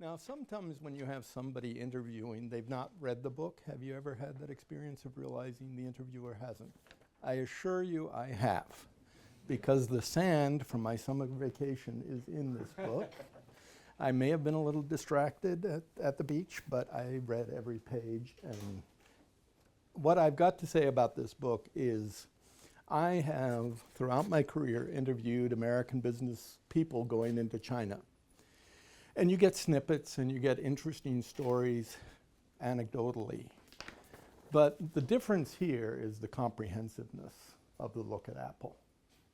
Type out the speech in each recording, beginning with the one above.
Now, sometimes when you have somebody interviewing, they've not read the book. Have you ever had that experience of realizing the interviewer hasn't? I assure you I have, because the sand from my summer vacation is in this book. I may have been a little distracted at the beach, but I read every page. And what I've got to say about this book is I have, throughout my career, interviewed American business people going into China. And you get snippets and you get interesting stories anecdotally. But the difference here is the comprehensiveness of the look at Apple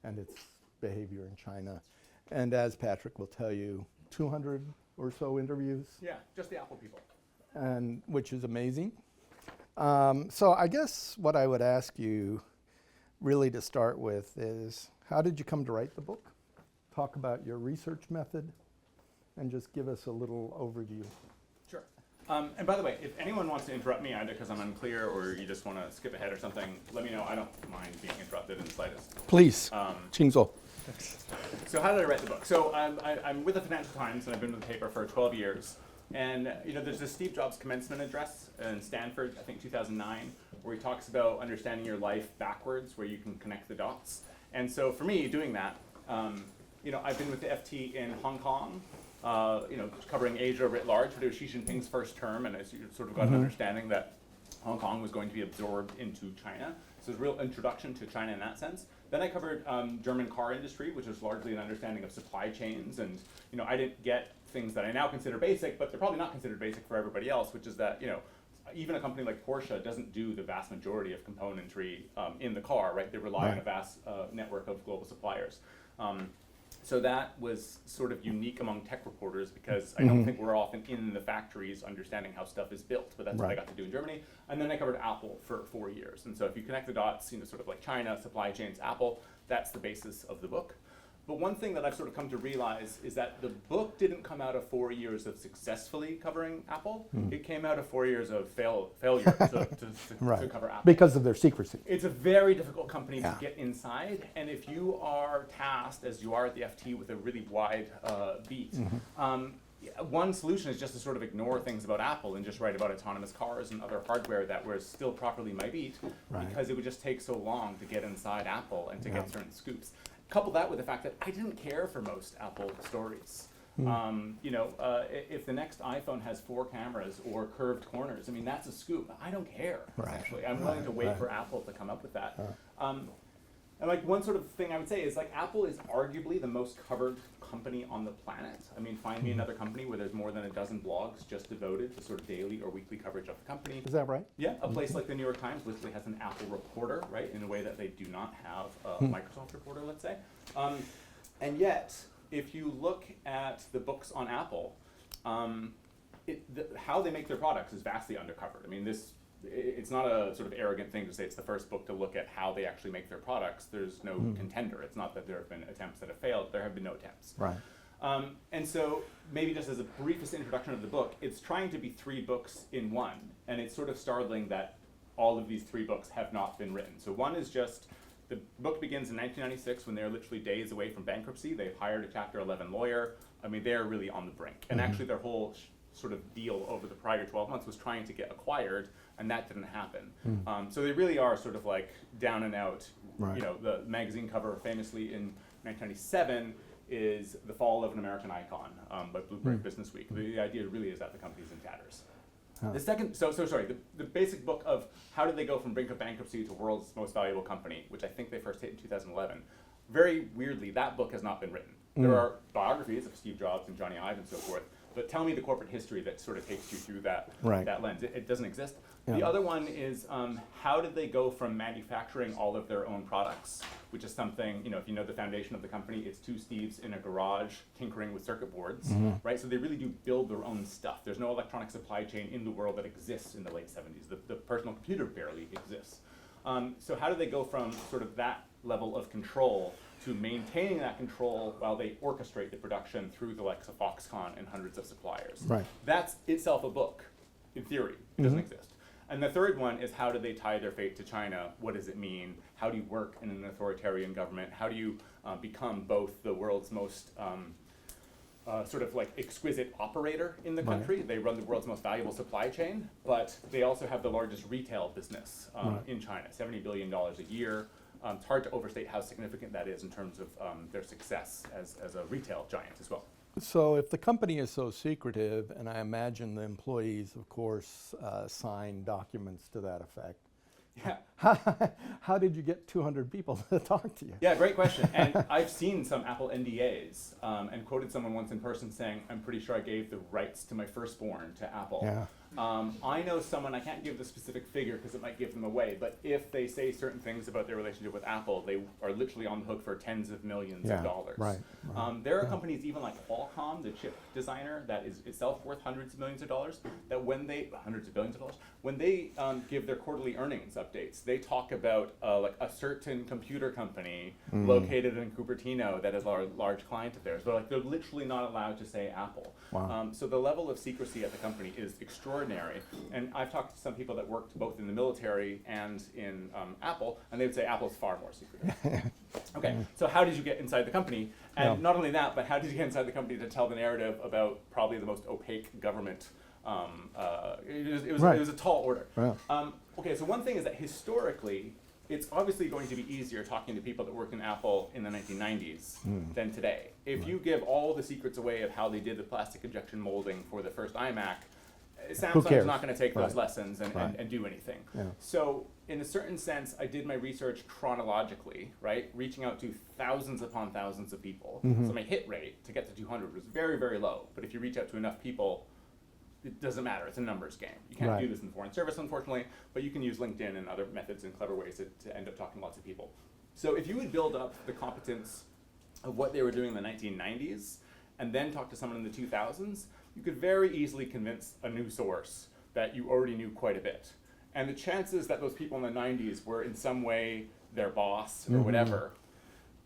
and its behavior in China. And as Patrick will tell you, 200 or so interviews. Yeah, just the Apple people. And which is amazing. So I guess what I would ask you really to start with is, how did you come to write the book? Talk about your research method and just give us a little overview. Sure. And by the way, if anyone wants to interrupt me, either because I'm unclear or you just want to skip ahead or something, let me know. I don't mind being interrupted in the slightest. Please, Qingzhou. So how did I write the book? So I'm with the Financial Times, and I've been with the paper for 12 years. And there's this Steve Jobs commencement address in Stanford, I think 2009, where he talks about understanding your life backwards, where you can connect the dots. And so for me, doing that, I've been with the FT in Hong Kong, covering Asia writ large, but it was Xi Jinping's first term, and as you sort of got an understanding that Hong Kong was going to be absorbed into China. So it's a real introduction to China in that sense. Then I covered German car industry, which was largely an understanding of supply chains, and I didn't get things that I now consider basic, but they're probably not considered basic for everybody else, which is that even a company like Porsche doesn't do the vast majority of componentry in the car, right? They rely on a vast network of global suppliers. So that was sort of unique among tech reporters because I don't think we're often in the factories understanding how stuff is built, but that's what I got to do in Germany. And then I covered Apple for 4 years. And so if you connect the dots, sort of like China, supply chains, Apple, that's the basis of the book. But one thing that I've sort of come to realize is that the book didn't come out of 4 years of successfully covering Apple. It came out of 4 years of failure to cover Apple. Because of their secrecy. It's a very difficult company to get inside. And if you are tasked, as you are at the FT, with a really wide beat, one solution is just to sort of ignore things about Apple and just write about autonomous cars and other hardware that was still properly my beat, because it would just take so long to get inside Apple and to get certain scoops. Couple that with the fact that I didn't care for most Apple stories. If the next iPhone has 4 cameras or curved corners, that's a scoop. I don't care, essentially. I'm willing to wait for Apple to come up with that. And one sort of thing I would say is Apple is arguably the most covered company on the planet. Find me another company where there's more than a dozen blogs just devoted to sort of daily or weekly coverage of the company. Is that right? Yeah, a place like the New York Times literally has an Apple reporter, right, in a way that they do not have a Microsoft reporter, let's say. And yet, if you look at the books on Apple, how they make their products is vastly undercovered. It's not a sort of arrogant thing to say it's the first book to look at how they actually make their products. There's no contender. It's not that there have been attempts that have failed. There have been no attempts. Right. And so maybe just as a briefest introduction of the book, it's trying to be 3 books in one. And it's sort of startling that all of these 3 books have not been written. So one is just, the book begins in 1996 when they're literally days away from bankruptcy. They've hired a Chapter 11 lawyer. They're really on the brink. And actually their whole sort of deal over the prior 12 months was trying to get acquired, and that didn't happen. So they really are sort of like down and out. The magazine cover famously in 1997 is The Fall of an American Icon by Bloomberg Business Week. The idea really is that the company's in tatters. The second, the basic book of how did they go from brink of bankruptcy to world's most valuable company, which I think they first hit in 2011. Very weirdly, that book has not been written. There are biographies of Steve Jobs and Johnny Ive and so forth, but tell me the corporate history that sort of takes you through that lens. It doesn't exist. The other one is how did they go from manufacturing all of their own products, which is something, if you know the foundation of the company, it's 2 Steves in a garage tinkering with circuit boards, right? So they really do build their own stuff. There's no electronic supply chain in the world that exists in the late 70s. The personal computer barely exists. So how do they go from sort of that level of control to maintaining that control while they orchestrate the production through the likes of Foxconn and hundreds of suppliers? Right. That's itself a book, in theory. It doesn't exist. And the third one is how do they tie their fate to China? What does it mean? How do you work in an authoritarian government? How do you become both the world's most sort of like exquisite operator in the country. They run the world's most valuable supply chain, but they also have the largest retail business in China, $70 billion a year. It's hard to overstate how significant that is in terms of their success as a retail giant as well. So if the company is so secretive, and I imagine the employees, of course, sign documents to that effect, Yeah. how did you get 200 people to talk to you? Yeah, great question. And I've seen some Apple NDAs and quoted someone once in person saying, I'm pretty sure I gave the rights to my firstborn to Apple. Yeah. I know someone, I can't give the specific figure because it might give them away, but if they say certain things about their relationship with Apple, they are literally on the hook for tens of millions of dollars. Right. There are companies even like Qualcomm, the chip designer, that is itself worth hundreds of millions of dollars, that when they, hundreds of billions of dollars, when they give their quarterly earnings updates, they talk about like a certain computer company located in Cupertino that is a large client of theirs, but like they're literally not allowed to say Apple. Wow. So the level of secrecy at the company is extraordinary. And I've talked to some people that worked both in the military and in Apple, and they would say Apple's far more secretive. Okay, so how did you get inside the company? And not only that, but how did you get inside the company to tell the narrative about probably the most opaque government? It was a tall order. Wow. Okay, so one thing is that historically, it's obviously going to be easier talking to people that worked in Apple in the 1990s than today. If you give all the secrets away of how they did the plastic injection molding for the first iMac, Samsung's not going to take those lessons and do anything. Yeah. So in a certain sense, I did my research chronologically, right? Reaching out to thousands upon thousands of people. So my hit rate to get to 200 was very, very low. But if you reach out to enough people, it doesn't matter. It's a numbers game. You can't do this in foreign service, unfortunately, but you can use LinkedIn and other methods and clever ways to end up talking to lots of people. So if you would build up the competence of what they were doing in the 1990s and then talk to someone in the 2000s, you could very easily convince a new source that you already knew quite a bit. And the chances that those people in the 90s were in some way their boss or whatever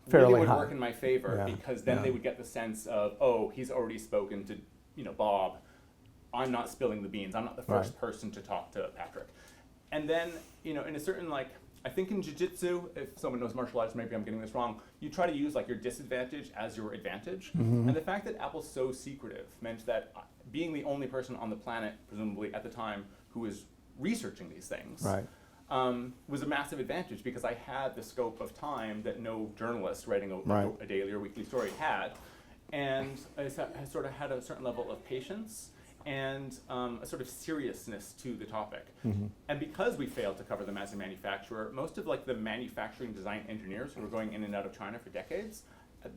really would work in my favor, because then they would get the sense of, oh, he's already spoken to Bob. I'm not spilling the beans. I'm not the first person to talk to Patrick. And then, in a certain, I think in jiu-jitsu, if someone knows martial arts, maybe I'm getting this wrong, you try to use your disadvantage as your advantage. And the fact that Apple's so secretive meant that being the only person on the planet, presumably at the time, who was researching these things was a massive advantage, because I had the scope of time that no journalist writing a daily or weekly story had. And I sort of had a certain level of patience and a sort of seriousness to the topic. And because we failed to cover them as a manufacturer, most of the manufacturing design engineers who were going in and out of China for decades,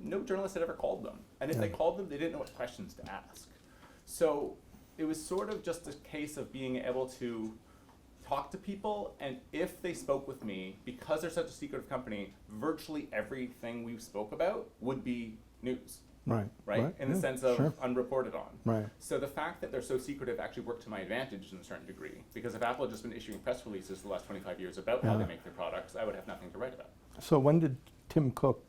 no journalist had ever called them. And if they called them, they didn't know what questions to ask. So it was sort of just a case of being able to talk to people, and if they spoke with me, because they're such a secretive company, virtually everything we spoke about would be news. Right? In the sense of unreported on. So the fact that they're so secretive actually worked to my advantage in a certain degree, because if Apple had just been issuing press releases the last 25 years about how they make their products, I would have nothing to write about. So when did Tim Cook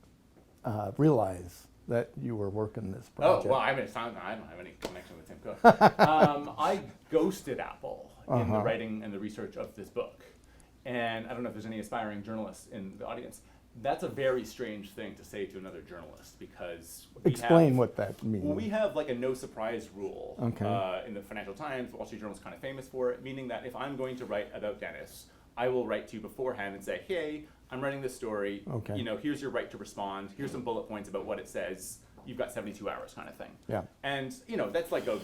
realize that you were working this project? Oh, well, I don't have any connection with Tim Cook. I ghosted Apple in the writing and the research of this book. And I don't know if there's any aspiring journalists in the audience. That's a very strange thing to say to another journalist, because explain what that means. Well, we have a no surprise rule in the Financial Times. Wall Street Journal is kind of famous for it, meaning that if I'm going to write about Dennis, I will write to you beforehand and say, hey, I'm writing this story. Here's your right to respond. Here's some bullet points about what it says. You've got 72 hours, kind of thing. And that's like a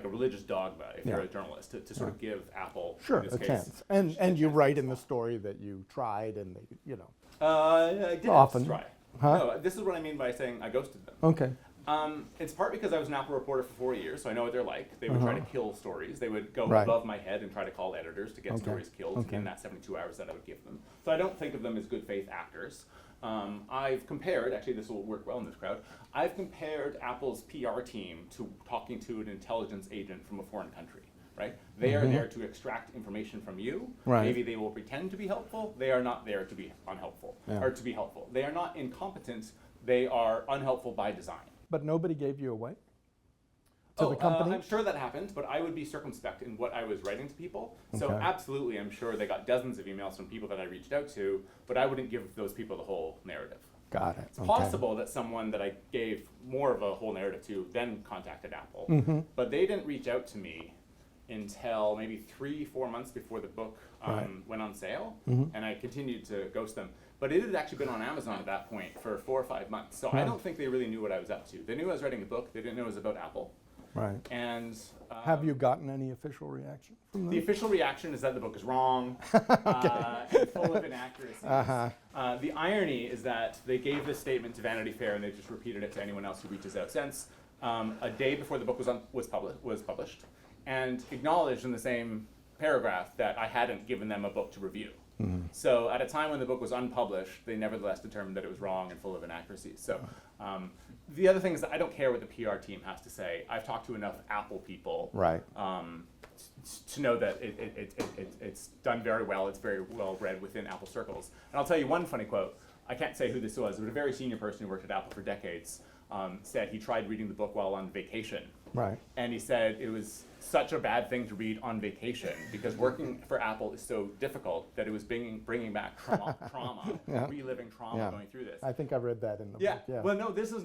religious dogma if you're a journalist, to sort of give Apple in this case, chance. And you write in the story that you tried, and they, I did often try. No, this is what I mean by saying I ghosted them. It's part because I was an Apple reporter for 4 years, so I know what they're like. They would try to kill stories. They would go above my head and try to call editors to get stories killed in that 72 hours that I would give them. So I don't think of them as good faith actors. I've compared, actually this will work well in this crowd, I've compared Apple's PR team to talking to an intelligence agent from a foreign country. Right? They are there to extract information from you. Maybe they will pretend to be helpful. They are not there to be unhelpful or to be helpful. They are not incompetent. They are unhelpful by design. But nobody gave you away to the company? I'm sure that happened, but I would be circumspect in what I was writing to people. So absolutely, I'm sure they got dozens of emails from people that I reached out to, but I wouldn't give those people the whole narrative. Got it. It's possible that someone that I gave more of a whole narrative to then contacted Apple, but they didn't reach out to me until maybe 3-4 months before the book went on sale, and I continued to ghost them. But it had actually been on Amazon at that point for 4 or 5 months, so I don't think they really knew what I was up to. They knew I was writing a book, they didn't know it was about Apple. Right. And have you gotten any official reaction from them? the official reaction is that the book is wrong, and full of inaccuracies. The irony is that they gave this statement to Vanity Fair, and they just repeated it to anyone else who reaches out since, a day before the book was published, and acknowledged in the same paragraph that I hadn't given them a book to review. So at a time when the book was unpublished, they nevertheless determined that it was wrong and full of inaccuracies. So the other thing is that I don't care what the PR team has to say. I've talked to enough Apple people to know that it's done very well. It's very well read within Apple circles. And I'll tell you one funny quote. I can't say who this was, but a very senior person who worked at Apple for decades said he tried reading the book while on vacation. Right. And he said it was such a bad thing to read on vacation because working for Apple is so difficult that it was bringing back trauma, reliving trauma going through this. I think I read that in the book. Yeah. Well, no, this is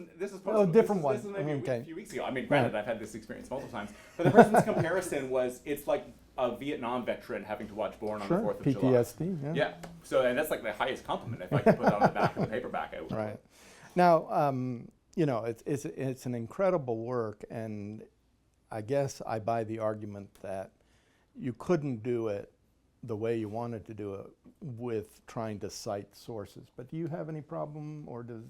different one. This is maybe Okay. a few weeks ago. I mean, granted, I've had this experience multiple times, but the person's comparison was it's like a Vietnam veteran having to watch Born on the 4th of July. PTSD. Yeah. So, and that's like the highest compliment if I could put it on the back of the paperback. I would. Right. Now, you know, it's an incredible work, and I guess I buy the argument that you couldn't do it the way you wanted to do it with trying to cite sources. But do you have any problem, or does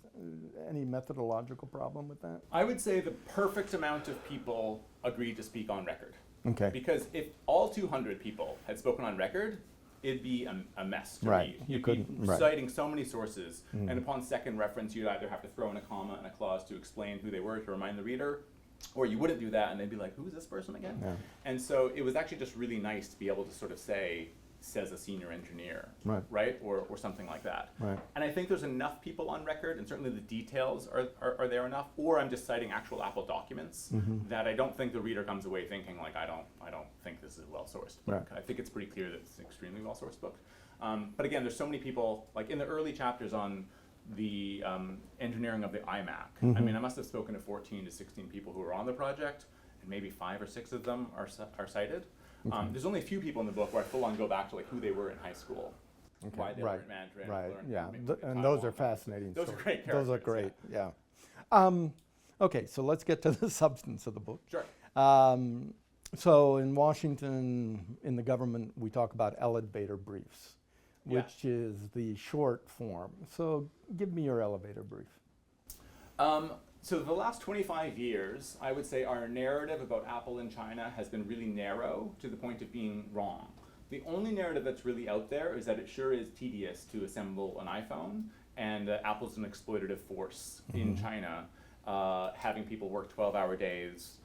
any methodological problem with that? I would say the perfect amount of people agreed to speak on record. Okay. Because if all 200 people had spoken on record, it'd be a mess to Right. read. You You'd couldn't- be right. citing so many sources, and upon second reference, you'd either have to throw in a comma and a clause to explain who they were to remind the reader, or you wouldn't do that, and they'd be like, who's this person again? Yeah. And so it was actually just really nice to be able to sort of say, says a senior engineer, Right. Or something like that. Right. And I think there's enough people on record, and certainly the details are there enough, or I'm just citing actual Apple documents, that I don't think the reader comes away thinking like, I don't think this is a well-sourced book. Right. I think it's pretty clear that it's an extremely well-sourced book. But again, there's so many people, like in the early chapters on the engineering of the iMac, I mean, I must have spoken to 14 to 16 people who were on the project, and maybe 5 or 6 of them are cited. There's only a few people in the book where I full-on go back to like who they were in high school, why they learned Mandarin. Right. learned Yeah. maybe And those are Taiwan. fascinating. Those are stories. great Those are characters, great. Yeah. Okay. So let's get to the substance of the book. Sure. So in Washington, in the government, we talk about elevator briefs, which is the short form. So give me your elevator brief. So the last 25 years, I would say our narrative about Apple in China has been really narrow to the point of being wrong. The only narrative that's really out there is that it sure is tedious to assemble an iPhone, and Apple's an exploitative force in China, having people work 12-hour days,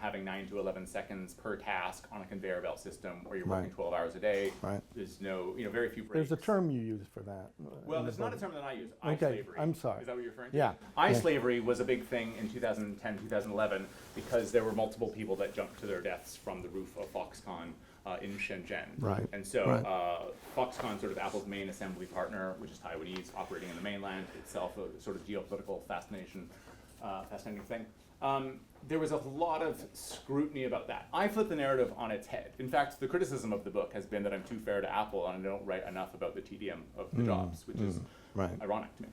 having 9 to 11 seconds per task on a conveyor belt system where you're working 12 hours a day. Right. There's no, very few breaks. There's a term you use for that. Well, it's not a term that I use. Okay, iSlavery. I'm sorry. Is that what you're referring to? Yeah. iSlavery was a big thing in 2010, 2011 because there were multiple people that jumped to their deaths from the roof of Foxconn in Shenzhen. Right. And so Foxconn, sort of Apple's main assembly partner, which is Taiwanese, operating in the mainland, itself a sort of geopolitical fascinating thing. There was a lot of scrutiny about that. I flipped the narrative on its head. In fact, the criticism of the book has been that I'm too fair to Apple and I don't write enough about the tedium of the jobs, which is ironic to me.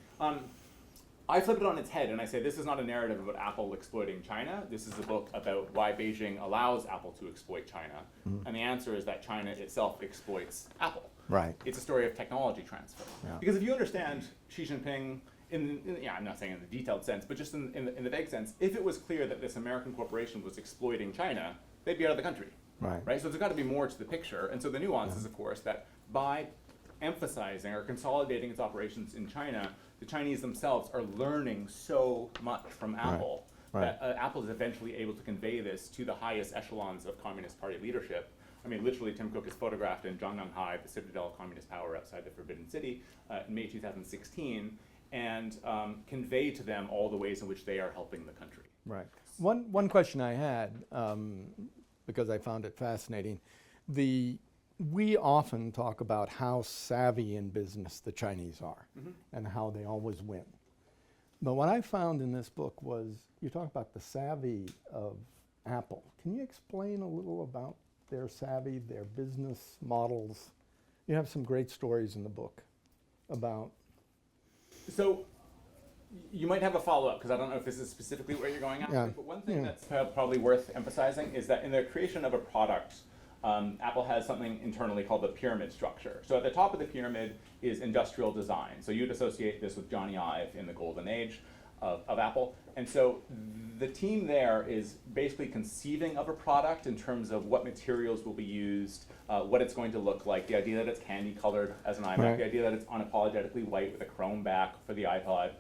I flip it on its head and I say this is not a narrative about Apple exploiting China. This is a book about why Beijing allows Apple to exploit China. And the answer is that China itself exploits Apple. Right. It's a story of technology transfer. Yeah. Because if you understand Xi Jinping, I'm not saying in the detailed sense, but just in the vague sense, if it was clear that this American corporation was exploiting China, they'd be out of the country. Right? So there's got to be more to the picture. And so the nuance is, of course, that by emphasizing or consolidating its operations in China, the Chinese themselves are learning so much from Apple that Apple is eventually able to convey this to the highest echelons of Communist Party leadership. I mean, literally, Tim Cook is photographed in Zhongnanhai, the citadel of communist power outside the Forbidden City, in May 2016, and convey to them all the ways in which they are helping the country. Right. One question I had, because I found it fascinating, the we often talk about how savvy in business the Chinese are and how they always win. But what I found in this book was you talk about the savvy of Apple. Can you explain a little about their savvy, their business models? You have some great stories in the book about. So you might have a follow-up, because I don't know if this is specifically where you're going after, but one thing that's probably worth emphasizing is that in the creation of a product, Apple has something internally called the pyramid structure. So at the top of the pyramid is industrial design. So you'd associate this with Johnny Ive in the golden age of Apple. And so the team there is basically conceiving of a product in terms of what materials will be used, what it's going to look like, the idea that it's candy colored as an iMac, the idea that it's unapologetically white with a chrome back for the iPod.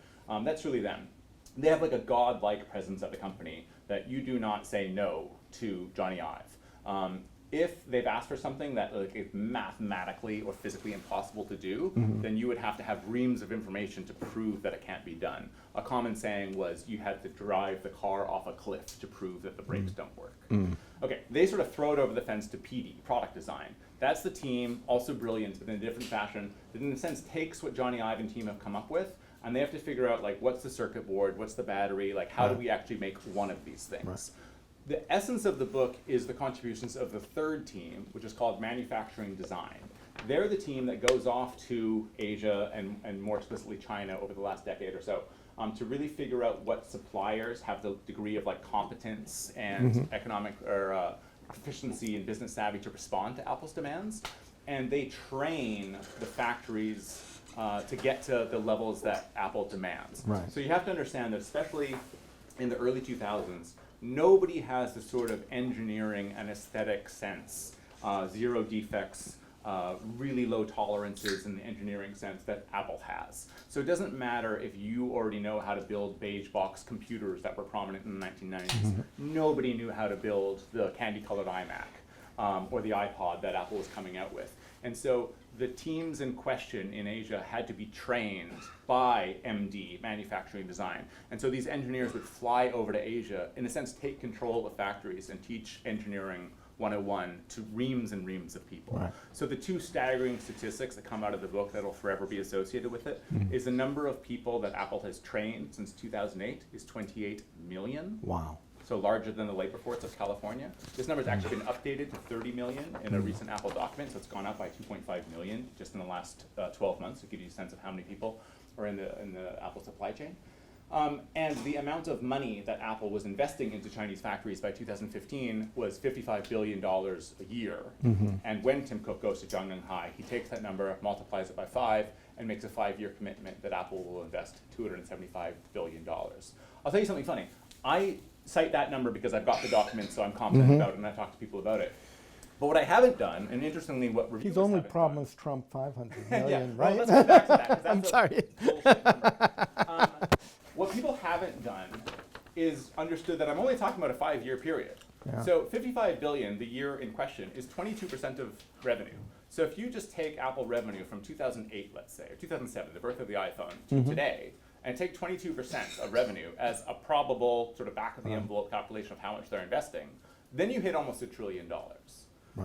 That's really them. They have like a godlike presence at the company that you do not say no to Johnny Ive. If they've asked for something that like, is mathematically or physically impossible to do, then you would have to have reams of information to prove that it can't be done. A common saying was you had to drive the car off a cliff to prove that the brakes don't work. Okay, they sort of throw it over the fence to PD, product design. That's the team, also brilliant, but in a different fashion, that in a sense takes what Johnny Ive and team have come up with, and they have to figure out like what's the circuit board, what's the battery, like how do we actually make one of these things. The essence of the book is the contributions of the third team, which is called manufacturing design. They're the team that goes off to Asia and more explicitly China over the last decade or so to really figure out what suppliers have the degree of like competence and economic or proficiency and business savvy to respond to Apple's demands. And they train the factories to get to the levels that Apple demands. So you have to understand that especially in the early 2000s, nobody has the sort of engineering and aesthetic sense, zero defects, really low tolerances in the engineering sense that Apple has. So it doesn't matter if you already know how to build beige box computers that were prominent in the 1990s. Nobody knew how to build the candy-colored iMac or the iPod that Apple was coming out with. And so the teams in question in Asia had to be trained by MD, manufacturing design. And so these engineers would fly over to Asia, in a sense, take control of factories and teach engineering 101 to reams and reams of people. So the two staggering statistics that come out of the book that will forever be associated with it is the number of people that Apple has trained since 2008 is 28 million. Wow. So larger than the labor force of California. This number has actually been updated to 30 million in a recent Apple document, so it's gone up by 2.5 million just in the last 12 months to give you a sense of how many people are in the Apple supply chain. And the amount of money that Apple was investing into Chinese factories by 2015 was $55 billion a year. And when Tim Cook goes to Zhongnanhai, he takes that number, multiplies it by 5, and makes a 5-year commitment that Apple will invest $275 billion. I'll tell you something funny. I cite that number because I've got the document, so I'm confident about it, and I talk to people about it. But what I haven't done, and interestingly, what reviewers He's only haven't promised Trump 500 million, well, right? let's come back to that, 'cause that's I'm sorry. bullshit number. What people haven't done is understood that I'm only talking about a 5-year period. So 55 billion, the year in question, is 22% of revenue. So if you just take Apple revenue from 2008, let's say, or 2007, the birth of the iPhone, to today, and take 22% of revenue as a probable sort of back-of-the-envelope calculation of how much they're investing, then you hit almost $1 trillion.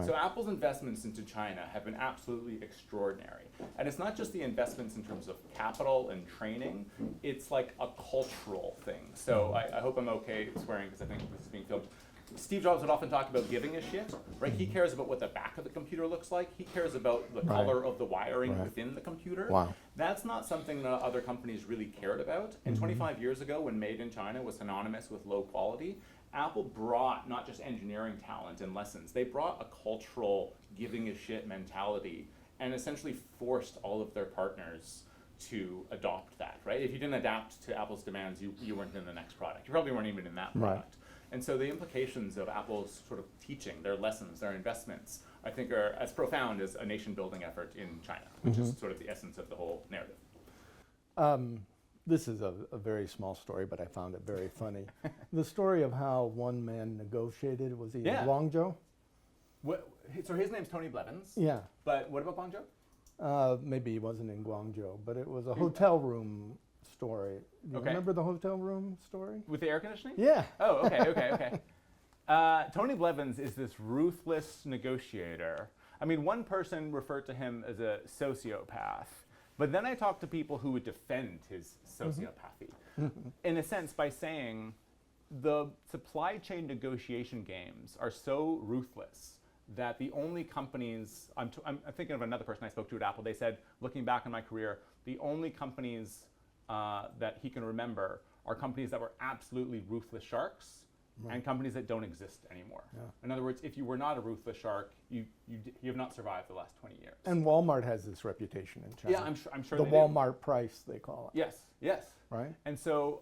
So Apple's investments into China have been absolutely extraordinary. And it's not just the investments in terms of capital and training, it's like a cultural thing. So I hope I'm okay swearing because I think this is being filmed. Steve Jobs would often talk about giving a shit, right? He cares about what the back of the computer looks like. He cares about the color of the wiring within the computer. That's not something that other companies really cared about. And 25 years ago, when made in China was synonymous with low quality, Apple brought not just engineering talent and lessons, they brought a cultural giving a shit mentality and essentially forced all of their partners to adopt that, right? If you didn't adapt to Apple's demands, you weren't in the next product. You probably weren't even in that product. And so the implications of Apple's sort of teaching, their lessons, their investments, I think are as profound as a nation-building effort in China, which is sort of the essence of the whole narrative. This is a very small story, but I found it very funny. The story of how one man negotiated, was he in Guangzhou? So his name's Tony Blevins. Yeah. But what about Guangzhou? Maybe he wasn't in Guangzhou, but it was a hotel room story. Do you remember the hotel room story? With the air conditioning? Yeah. Oh, okay. Tony Blevins is this ruthless negotiator. I mean, one person referred to him as a sociopath, but then I talked to people who would defend his sociopathy, in a sense, by saying the supply chain negotiation games are so ruthless that the only companies, I'm thinking of another person I spoke to at Apple, they said, looking back on my career, the only companies that he can remember are companies that were absolutely ruthless sharks and companies that don't exist anymore. Yeah. In other words, if you were not a ruthless shark, you have not survived the last 20 years. And Walmart has this reputation in China. Yeah, I'm sure the they Walmart price, they call it. Yes, yes. Right? And so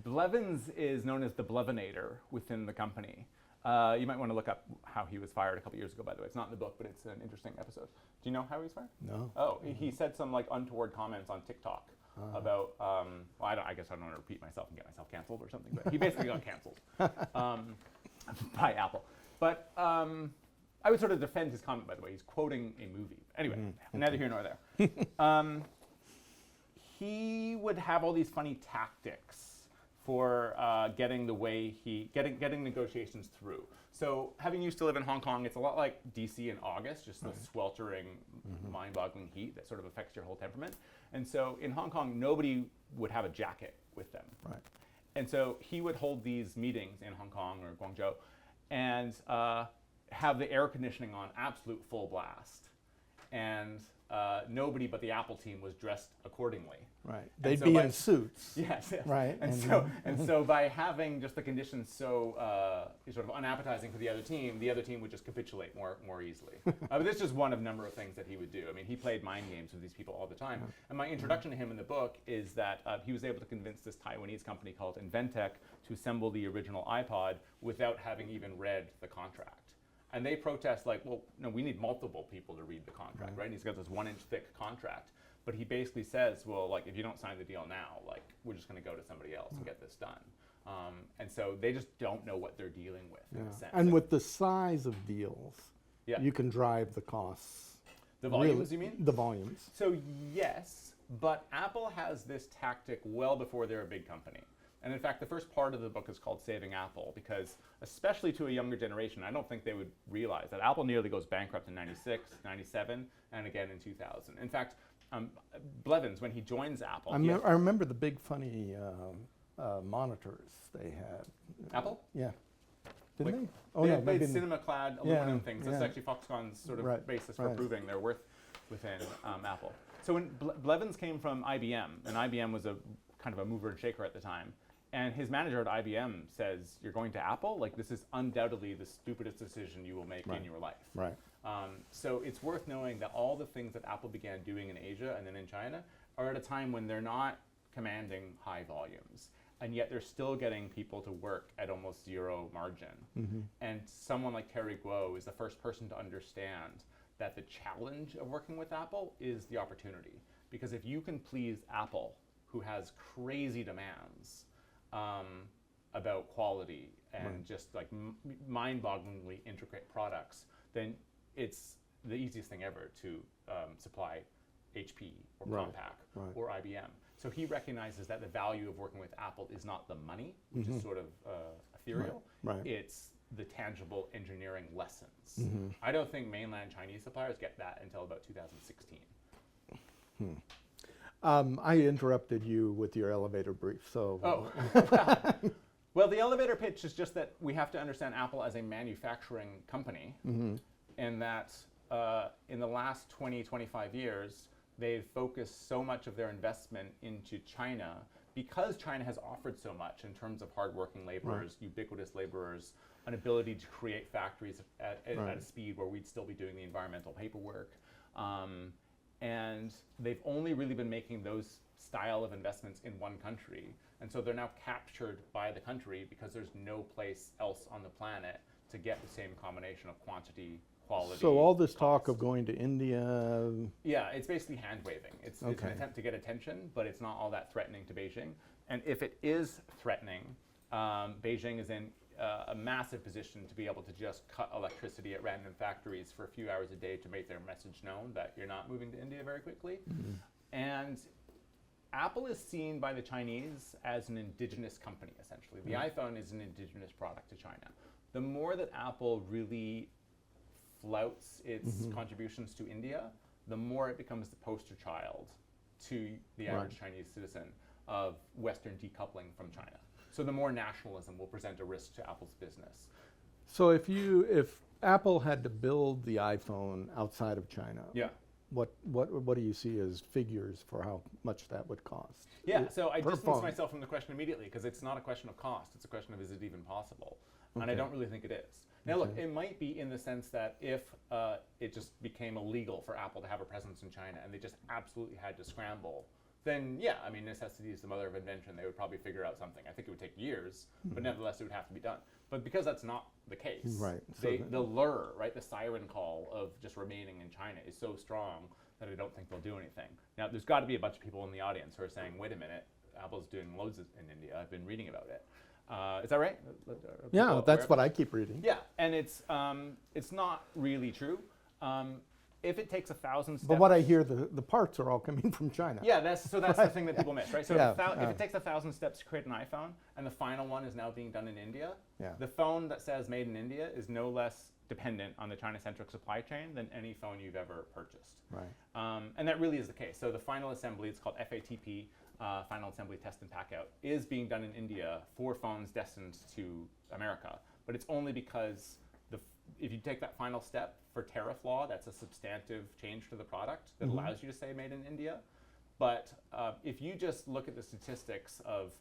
Blevins is known as the Blevinator within the company. You might want to look up how he was fired a couple years ago, by the way. It's not in the book, but it's an interesting episode. Do you know how he was fired? No. Oh, he said some like untoward comments on TikTok about, well, I guess I don't want to repeat myself and get myself canceled or something, but he basically got canceled by Apple. But I would sort of defend his comment, by the way. He's quoting a movie. Anyway, neither here nor there. He would have all these funny tactics for getting negotiations through. So having used to live in Hong Kong, it's a lot like DC in August, just the sweltering, mind-boggling heat that sort of affects your whole temperament. And so in Hong Kong, nobody would have a jacket with them. Right. And so he would hold these meetings in Hong Kong or Guangzhou and have the air conditioning on absolute full blast. And nobody but the Apple team was dressed accordingly. Right. They'd be in suits. Yes, yes. Right. And so by having just the conditions so sort of unappetizing for the other team would just capitulate more easily. But this is just one of a number of things that he would do. I mean, he played mind games with these people all the time. And my introduction to him in the book is that he was able to convince this Taiwanese company called Inventec to assemble the original iPod without having even read the contract. And they protest like, well, no, we need multiple people to read the contract, right? And he's got this 1-inch thick contract. But he basically says, well, like, if you don't sign the deal now, like, we're just going to go to somebody else and get this done. And so they just don't know what they're dealing with, in a sense. And with the size of deals, you can drive the costs. The volumes, you mean? The volumes. So yes, but Apple has this tactic well before they're a big company. And in fact, the first part of the book is called Saving Apple, because especially to a younger generation, I don't think they would realize that Apple nearly goes bankrupt in 96, 97, and again in 2000. In fact, Blevins, when he joins Apple... I remember the big funny monitors they had. Apple? Yeah. Didn't they? Oh, no, they made cinema-clad aluminum things. That's yeah. actually Foxconn's sort of basis for proving their worth within Apple. So when Blevins came from IBM, and IBM was a kind of a mover and shaker at the time, and his manager at IBM says, you're going to Apple? Like, this is undoubtedly the stupidest decision you will make in your life. Right. So it's worth knowing that all the things that Apple began doing in Asia and then in China are at a time when they're not commanding high volumes. And yet they're still getting people to work at almost zero margin. And someone like Terry Guo is the first person to understand that the challenge of working with Apple is the opportunity. Because if you can please Apple, who has crazy demands about quality and just like mind-bogglingly intricate products, then it's the easiest thing ever to supply HP or Compaq or IBM. So he recognizes that the value of working with Apple is not the money, which is sort of ethereal. It's the tangible engineering lessons. I don't think mainland Chinese suppliers get that until about 2016. I interrupted you with your elevator brief, so... Oh. Well, the elevator pitch is just that we have to understand Apple as a manufacturing company, and that in the last 20, 25 years, they've focused so much of their investment into China because China has offered so much in terms of hardworking laborers, ubiquitous laborers, an ability to create factories at a speed where we'd still be doing the environmental paperwork. And they've only really been making those style of investments in one country. And so they're now captured by the country because there's no place else on the planet to get the same combination of quantity, quality, So all this cost. talk of going to India... Yeah, it's basically hand-waving. It's an attempt to get attention, but it's not all that threatening to Beijing. And if it is threatening, Beijing is in a massive position to be able to just cut electricity at random factories for a few hours a day to make their message known that you're not moving to India very quickly. And Apple is seen by the Chinese as an indigenous company, essentially. The iPhone is an indigenous product to China. The more that Apple really flouts its contributions to India, the more it becomes the poster child to the average Chinese citizen of Western decoupling from China. So the more nationalism will present a risk to Apple's business. So if Apple had to build the iPhone outside of China, Yeah. what do you see as figures for how much that would cost? Yeah, so I per distance phone. myself from the question immediately because it's not a question of cost, it's a question of is it even possible? And I Okay. don't really think it is. Now look, it might be in the sense that if it just became illegal for Apple to have a presence in China and they just absolutely had to scramble, then yeah, I mean, necessity is the mother of invention. They would probably figure out something. I think it would take years, but nevertheless it would have to be done. But because that's not the case, Right, so the lure, right, the siren call of just remaining in China is so strong that I don't think they'll do anything. Now, there's got to be a bunch of people in the audience who are saying, wait a minute, Apple's doing loads in India. I've been reading about it. Is that right? Yeah, that's what I keep reading. Yeah, and it's not really true. If it takes 1,000 steps. But what I hear, the parts are all coming from China. Yeah, that's the thing that people miss, right? So Yeah, if it takes 1,000 steps to create an iPhone, and the final one is now being done in India, Yeah. the phone that says made in India is no less dependent on the China-centric supply chain than any phone you've ever purchased. Right. And that really is the case. So the final assembly, it's called FATP, Final Assembly Test and Pack Out, is being done in India for phones destined to America. But it's only because if you take that final step for tariff law, that's a substantive change to the product that allows you to say made in India. But if you just look at the statistics of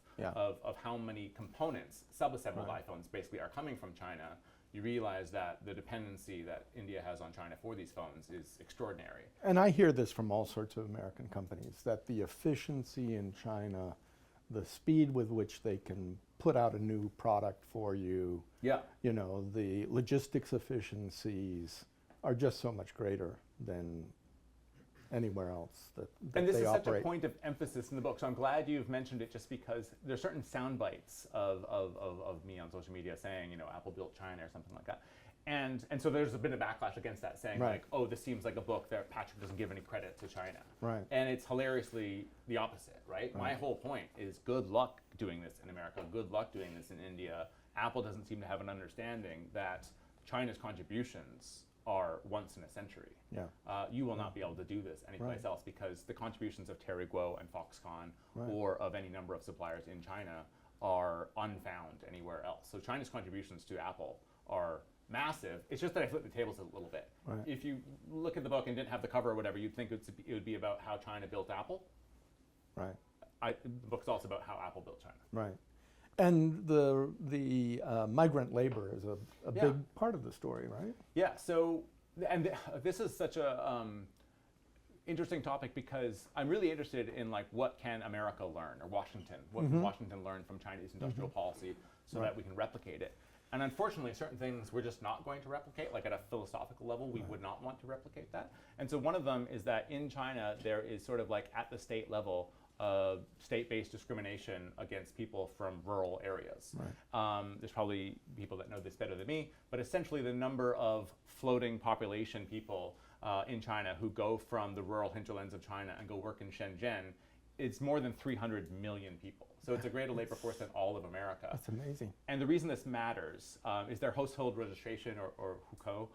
how many components, sub-assembled iPhones basically are coming from China, you realize that the dependency that India has on China for these phones is extraordinary. And I hear this from all sorts of American companies, that the efficiency in China, the speed with which they can put out a new product for you, Yeah. you know, the logistics efficiencies are just so much greater than anywhere else that And this they is such operate. a point of emphasis in the book, so I'm glad you've mentioned it just because there's certain sound bites of me on social media saying, you know, Apple built China or something like that. And so there's been a backlash against that saying Right. like, oh, this seems like a book that Patrick doesn't give any credit to China. Right. And it's hilariously the opposite, right? My whole point is good luck doing this in America, good luck doing this in India. Apple doesn't seem to have an understanding that China's contributions are once in a century. Yeah. You will not be able to do this anyplace Right. else because the contributions of Terry Guo and Foxconn Right. or of any number of suppliers in China are unfound anywhere else. So China's contributions to Apple are massive. It's just that I flipped the tables a little bit. Right. If you look at the book and didn't have the cover or whatever, you'd think it would be about how China built Apple. Right. The book's also about how Apple built China. Right. And the migrant labor is a Yeah. big part of the story, right? Yeah, so, this is such a interesting topic because I'm really interested in like what can America learn, or Washington, what can Washington learn from Chinese industrial policy so that we can replicate it. And unfortunately, certain things we're just not going to replicate, like at a philosophical level, we would not want to replicate that. And so one of them is that in China, there is sort of like at the state level, state-based discrimination against people from rural areas. Right. There's probably people that know this better than me, but essentially the number of floating population people in China who go from the rural hinterlands of China and go work in Shenzhen, it's more than 300 million people. So it's a greater labor force than all of America. That's amazing. And the reason this matters is their household registration, or hukou,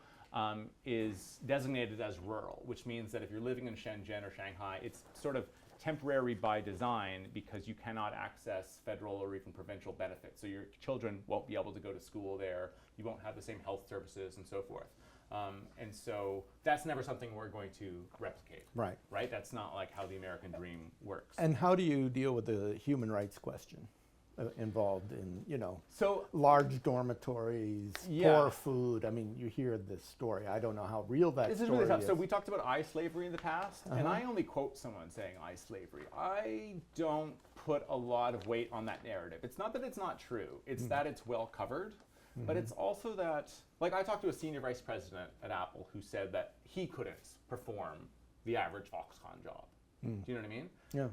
is designated as rural, which means that if you're living in Shenzhen or Shanghai, it's sort of temporary by design because you cannot access federal or even provincial benefits. So your children won't be able to go to school there, you won't have the same health services and so forth. And so that's never something we're going to replicate. Right. Right? That's not like how the American dream works. And how do you deal with the human rights question involved in, you know, So large dormitories, Yeah. poor food? I mean, you hear this story. I don't know how real that this is story really tough. is. So we talked about eye slavery in the past, and Uh-huh. I only quote someone saying eye slavery. I don't put a lot of weight on that narrative. It's not that it's not true. It's that it's well covered. But it's also that, like I talked to a senior vice president at Apple who said that he couldn't perform the average Foxconn job. Do you know what I mean? Yeah.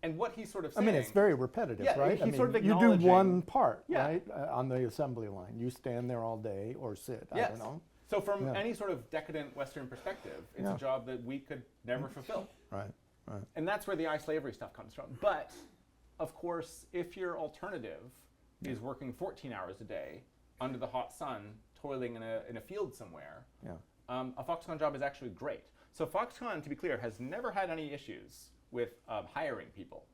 And what he's sort of I saying. mean, it's very repetitive, Yeah, right? I he's mean, sort of you do acknowledging- one part, Yeah. right, on the assembly line. You stand there all day or sit. I Yes. don't know. So from Yeah. any sort of decadent Western perspective, it's Yeah. a job that we could never fulfill. Right. Right. And that's where the eye slavery stuff comes from. But, of course, if your alternative is working 14 hours a day under the hot sun, toiling in a field somewhere, Yeah. a Foxconn job is actually great. So Foxconn, to be clear, has never had any issues with hiring people.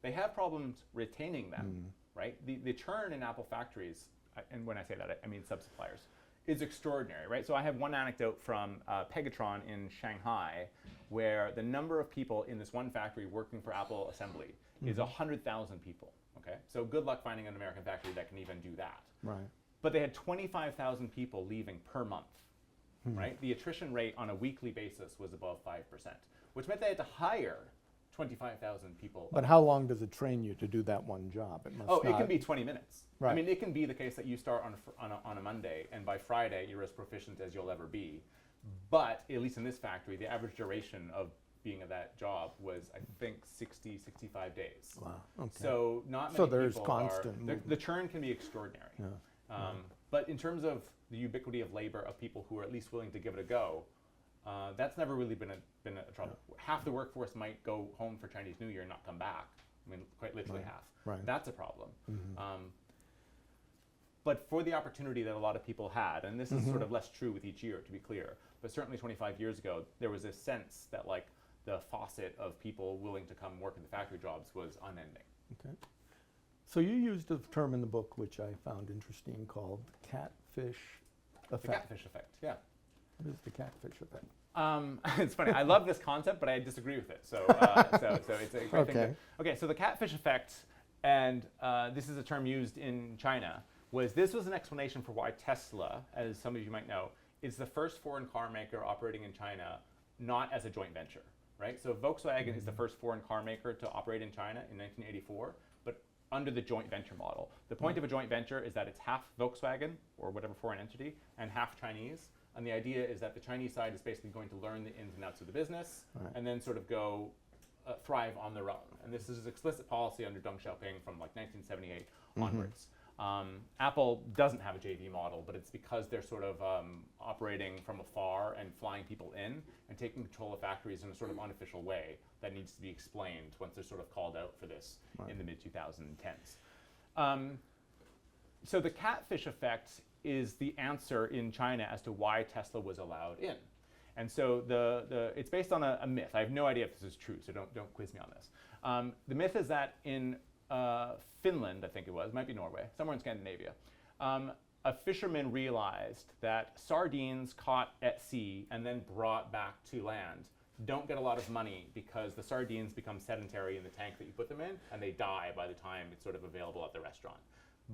They have problems retaining them, right? The churn in Apple factories, and when I say that, I mean sub-suppliers, is extraordinary, right? So I have one anecdote from Pegatron in Shanghai, where the number of people in this one factory working for Apple Assembly is 100,000 people, okay? So good luck finding an American factory that can even do that. Right. But they had 25,000 people leaving per month, right? The attrition rate on a weekly basis was above 5%, which meant they had to hire 25,000 people. But how long does it train you to do that one job? It must It can be 20 minutes. Right. I mean, it can be the case that you start on a Monday, and by Friday, you're as proficient as you'll ever be. But, at least in this factory, the average duration of being at that job was, I think, 60, 65 days. Wow. Okay. So not many So there's people constant are, movement. the churn can be extraordinary. Yeah. But in terms of the ubiquity of labor, of people who are at least willing to give it a go, that's never really been a trouble. Half the workforce might go home for Chinese New Year and not come back. I mean, quite literally half. Right. That's a problem. But for the opportunity that a lot of people had, and this is sort of less true with each year, to be clear, but certainly 25 years ago, there was a sense that like the faucet of people willing to come work in the factory jobs was unending. Okay. So you used a term in the book which I found interesting called catfish effect. The catfish effect, yeah. What is the catfish effect? It's funny. I love this concept, but I disagree with it. So it's a great thing. Okay. So the catfish effect, and this is a term used in China, was an explanation for why Tesla, as some of you might know, is the first foreign car maker operating in China, not as a joint venture, right? So Volkswagen is the first foreign car maker to operate in China in 1984, but under the joint venture model. The point of a joint venture is that it's half Volkswagen, or whatever foreign entity, and half Chinese. And the idea is that the Chinese side is basically going to learn the ins and outs of the business, and then sort of go thrive on their own. And this is explicit policy under Deng Xiaoping from like 1978 onwards. Apple doesn't have a JV model, but it's because they're sort of operating from afar and flying people in and taking control of factories in a sort of unofficial way that needs to be explained once they're sort of called out for this in the mid-2010s. So the catfish effect is the answer in China as to why Tesla was allowed in. And so it's based on a myth. I have no idea if this is true, so don't quiz me on this. The myth is that in Finland, I think it was, might be Norway, somewhere in Scandinavia, a fisherman realized that sardines caught at sea and then brought back to land don't get a lot of money because the sardines become sedentary in the tank that you put them in, and they die by the time it's sort of available at the restaurant.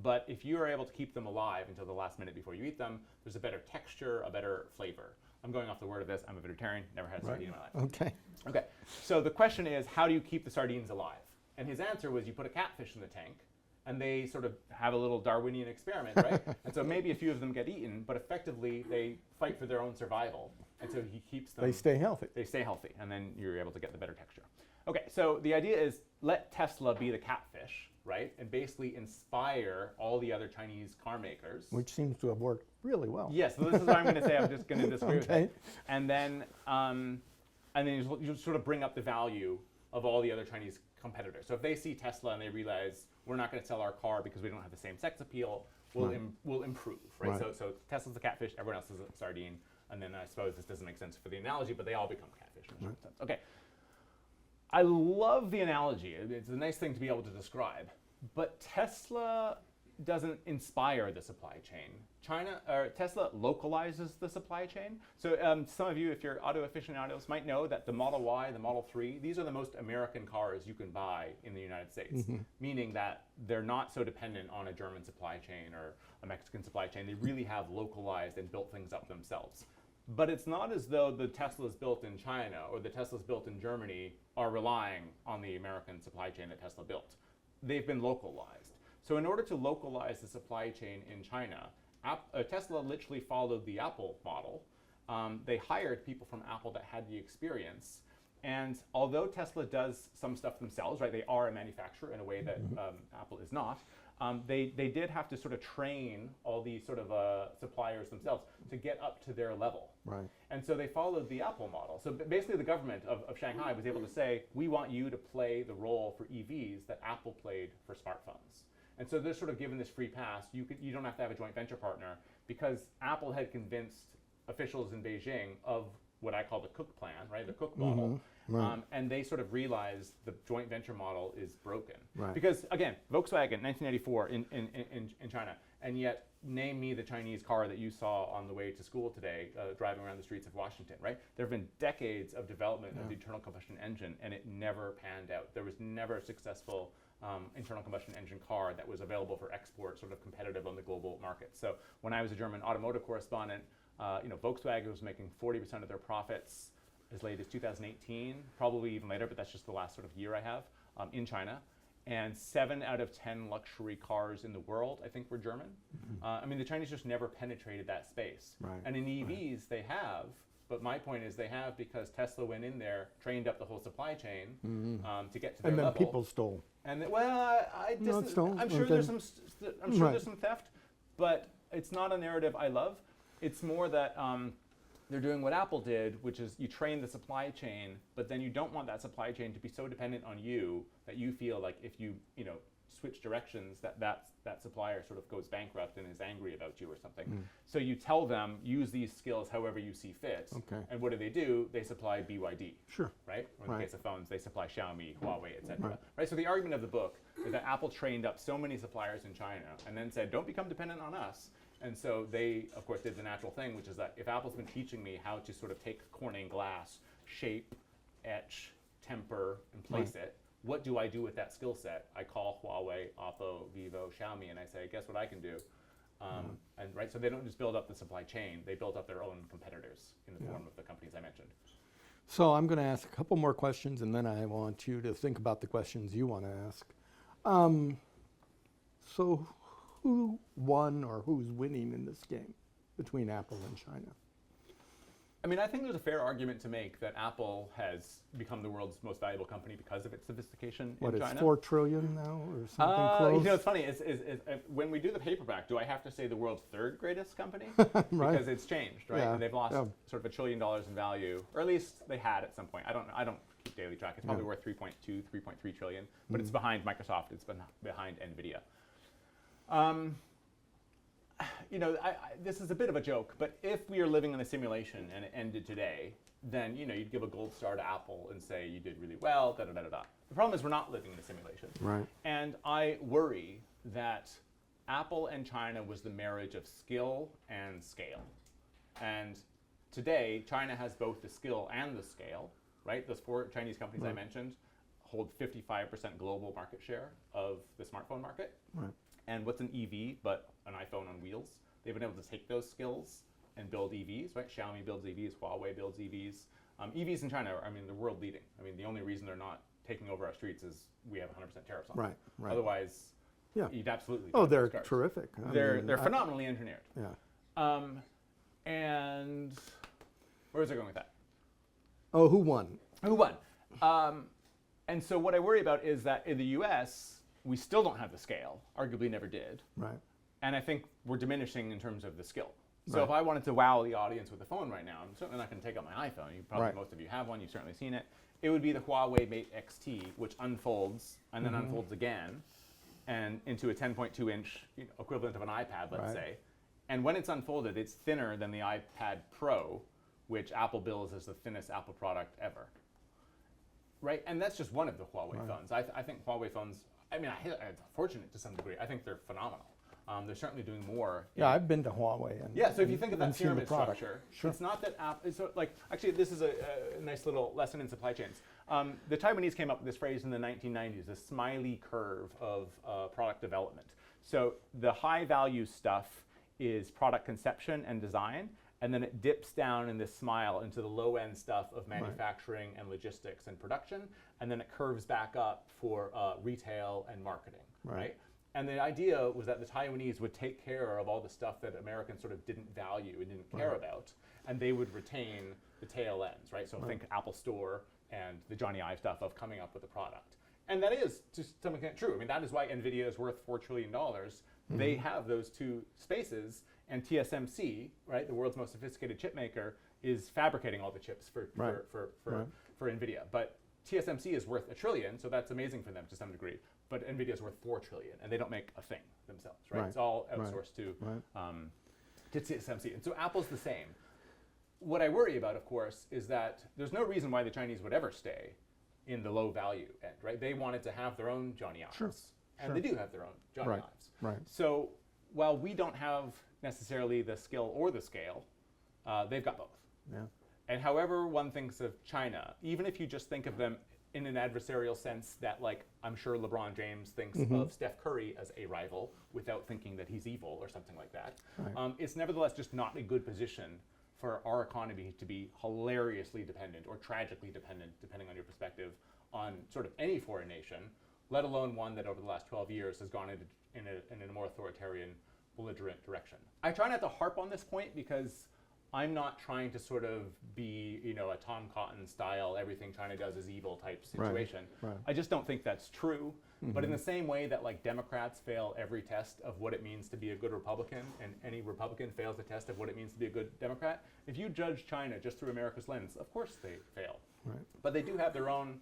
But if you are able to keep them alive until the last minute before you eat them, there's a better texture, a better flavor. I'm going off the word of this. I'm a vegetarian, never had a sardine in my life. Okay. Okay, so the question is, how do you keep the sardines alive? And his answer was you put a catfish in the tank, and they sort of have a little Darwinian experiment, right? And so maybe a few of them get eaten, but effectively they fight for their own survival. And so he keeps them. They stay healthy. They stay healthy, and then you're able to get the better texture. Okay, so the idea is let Tesla be the catfish, right? And basically inspire all the other Chinese car makers. Which seems to have worked really well. Yes, so this is what I'm going to say. I'm just going to disagree with Okay. it. And then you sort of bring up the value of all the other Chinese competitors. So if they see Tesla and they realize we're not going to sell our car because we don't have the same sex appeal, we'll improve, right? Right. So Tesla's a catfish, everyone else is a sardine, and then I suppose this doesn't make sense for the analogy, but they all become catfish in a certain sense. Okay. I love the analogy. It's a nice thing to be able to describe, but Tesla doesn't inspire the supply chain. Tesla localizes the supply chain. So some of you, if you're auto aficionados, might know that the Model Y, the Model 3, these are the most American cars you can buy in the United States, meaning that they're not so dependent on a German supply chain or a Mexican supply chain. They really have localized and built things up themselves. But it's not as though the Teslas built in China or the Teslas built in Germany are relying on the American supply chain that Tesla built. They've been localized. So in order to localize the supply chain in China, Tesla literally followed the Apple model. They hired people from Apple that had the experience. And although Tesla does some stuff themselves, right, they are a manufacturer in a way that Apple is not, they did have to sort of train all these sort of suppliers themselves to get up to their level. Right. And so they followed the Apple model. So basically the government of Shanghai was able to say, we want you to play the role for EVs that Apple played for smartphones. And so they're sort of given this free pass. You don't have to have a joint venture partner because Apple had convinced officials in Beijing of what I call the Cook plan, right? The Cook model. Right. And they sort of realized the joint venture model is broken. Right. Because again, Volkswagen, 1984 in China, and yet name me the Chinese car that you saw on the way to school today, driving around the streets of Washington, right? There have been decades of development of the internal combustion engine, and it never panned out. There was never a successful internal combustion engine car that was available for export, sort of competitive on the global market. So when I was a German automotive correspondent, Volkswagen was making 40% of their profits as late as 2018, probably even later, but that's just the last sort of year I have, in China. And 7 out of 10 luxury cars in the world, I think, were German. I mean, the Chinese just never penetrated that space. Right. And in EVs, they have, but my point is they have because Tesla went in there, trained up the whole supply chain to get to their And then level. people stole. And I'm sure Okay. there's some, I'm sure Right. there's some theft, but it's not a narrative I love. It's more that they're doing what Apple did, which is you train the supply chain, but then you don't want that supply chain to be so dependent on you that you feel like if you switch directions, that supplier sort of goes bankrupt and is angry about you or something. So you tell them use these skills however you see fit. Okay. And what do? They supply BYD. Sure. Right? Or in the Right. case of phones, they supply Xiaomi, Huawei, etc. Right. Right. So the argument of the book is that Apple trained up so many suppliers in China and then said, don't become dependent on us. And so they, of course, did the natural thing, which is that if Apple's been teaching me how to sort of take Corning glass, shape, etch, temper, and place it, what do I do with that skill set? I call Huawei, Oppo, Vivo, Xiaomi, and I say, guess what I can do? And right, so they don't just build up the supply chain; they build up their own competitors in the form of the companies I mentioned. So I'm going to ask a couple more questions, and then I want you to think about the questions you want to ask. So who won or who's winning in this game between Apple and China? I mean, I think there's a fair argument to make that Apple has become the world's most valuable company because of its sophistication What, in it's China. $4 trillion now or something close? It's funny. When we do the paperback, do I have to say the world's third greatest company? Right. Because it's changed, right? Yeah, And they've lost yeah. sort of $1 trillion in value, or at least they had at some point. I don't keep daily track. It's probably worth 3.2, 3.3 trillion, but it's behind Microsoft. It's behind NVIDIA. This is a bit of a joke, but if we are living in a simulation and it ended today, then you'd give a gold star to Apple and say you did really well, da da da da da. The problem is we're not living in a simulation. Right. And I worry that Apple and China was the marriage of skill and scale. And today, China has both the skill and the scale, right? Those 4 Chinese companies I mentioned hold 55% global market share of the smartphone market. Right. And what's an EV but an iPhone on wheels? They've been able to take those skills and build EVs, right? Xiaomi builds EVs, Huawei builds EVs. EVs in China, they're world leading. I mean, the only reason they're not taking over our streets is we have 100% tariffs on them. Right. Otherwise, Yeah. you'd absolutely. Oh, drive they're those cars. terrific. I They're mean, phenomenally engineered. Yeah. And where was I going with that? Oh, who won? Who won? And so what I worry about is that in the U.S., we still don't have the scale, arguably never did. Right. And I think we're diminishing in terms of the skill. So Right. if I wanted to wow the audience with a phone right now, I'm certainly not going to take out my iPhone. Right. Most of you have one. You've certainly seen it. It would be the Huawei Mate XT, which unfolds and then unfolds again and into a 10.2-inch equivalent of an iPad, let's Right. say. And when it's unfolded, it's thinner than the iPad Pro, which Apple bills as the thinnest Apple product ever. Right? And that's just one of the Huawei phones. I think Huawei phones, I'm fortunate to some degree. I think they're phenomenal. They're certainly doing more. Yeah, I've been to Huawei. And, Yeah, so if you think of that and seen the pyramid product. structure, Sure. it's not that Apple, actually this is a nice little lesson in supply chains. The Taiwanese came up with this phrase in the 1990s, the smiley curve of product development. So the high value stuff is product conception and design, and then it dips down in this smile into the low end stuff of manufacturing and logistics and production, and then it curves back up for retail and marketing, right? And the idea was that the Taiwanese would take care of all the stuff that Americans sort of didn't value and didn't care about, and they would retain the tail ends, right? So think Apple Store and the Johnny Ive stuff of coming up with a product. And that is, to some extent, true. I mean, that is why NVIDIA is worth $4 trillion. They have those two spaces, and TSMC, right, the world's most sophisticated chip maker, is fabricating all the chips for NVIDIA. But TSMC is worth $1 trillion, so that's amazing for them to some degree. But NVIDIA is worth $4 trillion, and they don't make a thing themselves, right? It's all outsourced to TSMC. And so Apple's the same. what I worry about, of course, is that there's no reason why the Chinese would ever stay in the low value end, right? They wanted to have their own Johnny Ives. Sure. And they do have their own Johnny Right. Ives. Right. So while we don't have necessarily the skill or the scale, they've got both. Yeah. And however one thinks of China, even if you just think of them in an adversarial sense that, like, I'm sure LeBron James thinks of Steph Curry as a rival without thinking that he's evil or something like that, Right. it's nevertheless just not a good position for our economy to be hilariously dependent or tragically dependent, depending on your perspective, on sort of any foreign nation, let alone one that over the last 12 years has gone in a more authoritarian, belligerent direction. I try not to harp on this point because I'm not trying to sort of be, a Tom Cotton style, everything China does is evil type situation. Right. I just don't think that's true. But in the same way that, like, Democrats fail every test of what it means to be a good Republican, and any Republican fails the test of what it means to be a good Democrat, if you judge China just through America's lens, of course they fail. Right. But they do have their own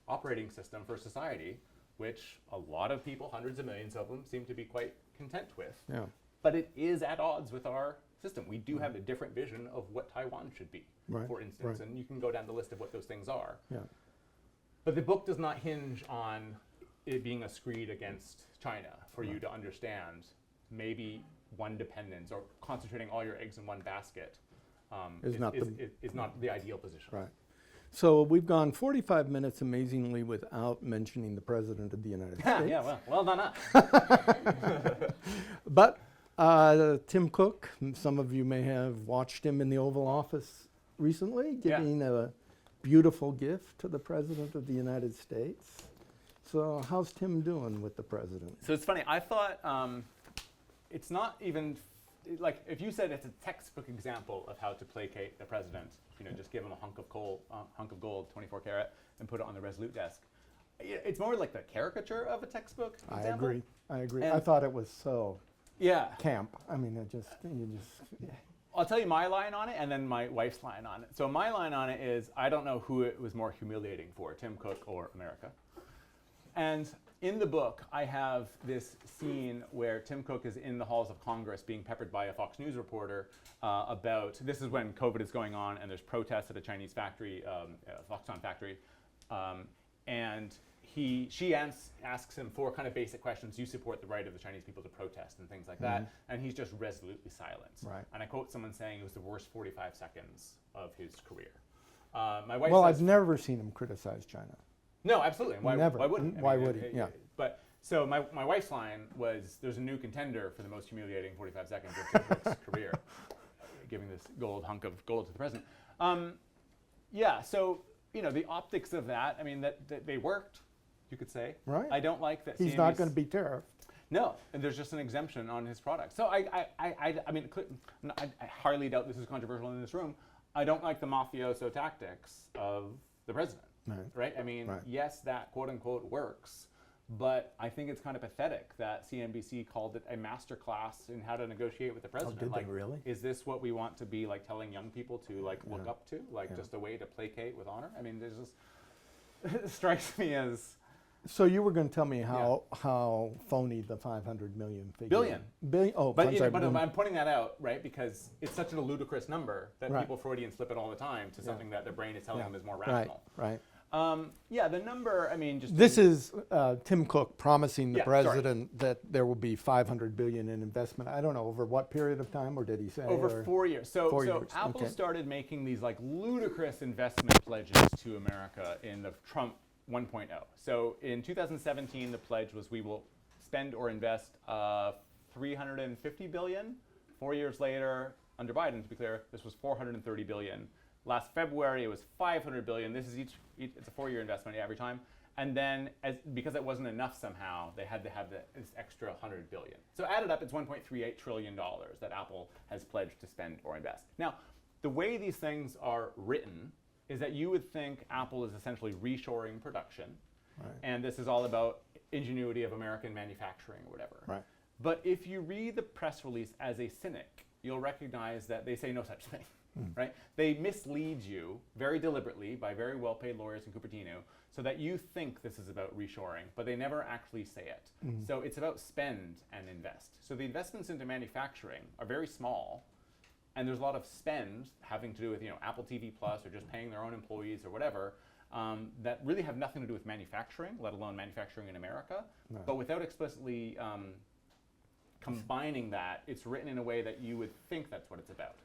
operating system for society, which a lot of people, hundreds of millions of them, seem to be quite content with. Yeah. But it is at odds with our system. We do have a different vision of what Taiwan should be, Right, for instance, right. and you can go down the list of what those things are. Yeah. But the book does not hinge on it being a screed against China for you to understand maybe one dependence or concentrating all your eggs in one basket Is not is not the ideal position. Right. So we've gone 45 minutes amazingly without mentioning the President of the United States. Yeah, well done us. But Tim Cook, some of you may have watched him in the Oval Office recently, Yeah. giving a beautiful gift to the President of the United States. So how's Tim doing with the President? So it's funny. I thought it's not even like if you said it's a textbook example of how to placate the president. Just give him a hunk of gold, 24 karat, and put it on the Resolute desk. It's more like the caricature of a textbook example. I agree. And I thought it was so Yeah. camp. I mean, I'll tell you my line on it and then my wife's line on it. So my line on it is I don't know who it was more humiliating for, Tim Cook or America. And in the book, I have this scene where Tim Cook is in the halls of Congress being peppered by a Fox News reporter about, this is when COVID is going on and there's protests at a Chinese factory, Foxconn factory. And she asks him 4 kind of basic questions. You support the right of the Chinese people to protest and things like that. And he's just resolutely silent. Right. And I quote someone saying it was the worst 45 seconds of his career. My wife well, says, I've never seen him criticize China. no, absolutely. Why, Never. why wouldn't? Why would he? Yeah. But so my wife's line was, "There's a new contender for the most humiliating 45 seconds of Tim Cook's career," giving this hunk of gold to the president. Yeah. So the optics of that. I mean, that they worked. You could say. Right. I don't like that. He's not going to be tariffed. No, and there's just an exemption on his product. So I mean, I hardly doubt this is controversial in this room. I don't like the mafioso tactics of the president. Right? I mean, Right. yes, that quote unquote works, but I think it's kind of pathetic that CNBC called it a masterclass in how to negotiate with the president. did they like, really? Is this what we want to be like telling young people to like look up to? Like just a way to placate with honor? I mean, there's just it strikes me as So you were going to tell me how phony the 500 million figure. Billion. Oh, but, I'm sorry. but I'm pointing that out, right, because it's such a ludicrous number that Right. people Freudian slip it all the time to something that their brain is telling them is more Right. rational. Right. Yeah, the number, I mean, just This is Tim Cook promising the Yeah, sorry. president that there will be 500 billion in investment. I don't know over what period of time, or did he say? over 4 years. So 4 years, Apple okay. started making these like ludicrous investment pledges to America in the Trump 1.0. So in 2017, the pledge was we will spend or invest 350 billion. 4 years later, under Biden, to be clear, this was 430 billion. Last February, it was 500 billion. This is it's a 4-year investment every time. And then, because it wasn't enough somehow, they had to have this extra 100 billion. So added up, it's $1.38 trillion that Apple has pledged to spend or invest. Now, the way these things are written is that you would think Apple is essentially reshoring production, Right. and this is all about ingenuity of American manufacturing or whatever. Right. But if you read the press release as a cynic, you'll recognize that they say no such thing. Right? They mislead you very deliberately by very well-paid lawyers in Cupertino so that you think this is about reshoring, but they never actually say it. So it's about spend and invest. So the investments into manufacturing are very small, and there's a lot of spend having to do with Apple TV Plus or just paying their own employees or whatever that really have nothing to do with manufacturing, let alone manufacturing in America. Right. But without explicitly combining that, it's written in a way that you would think that's what it's about.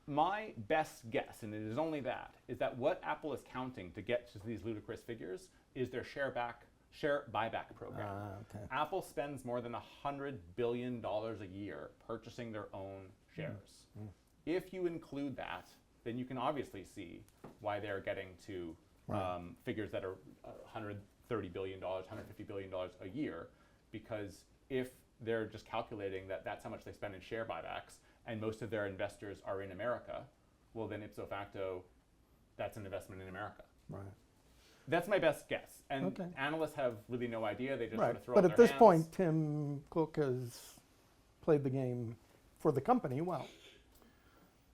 My best guess, and it is only that, is that what Apple is counting to get to these ludicrous figures is their share buyback program. Okay. Apple spends more than $100 billion a year purchasing their own shares. If you include that, then you can obviously see why they're getting to figures that are $130 billion, $150 billion a year, because if they're just calculating that that's how much they spend in share buybacks, and most of their investors are in America, well then ipso facto, that's an investment in America. Right. That's my best guess. And analysts have really no idea. They just sort of throw But up at their this hands. point, Tim Cook has played the game for the company well.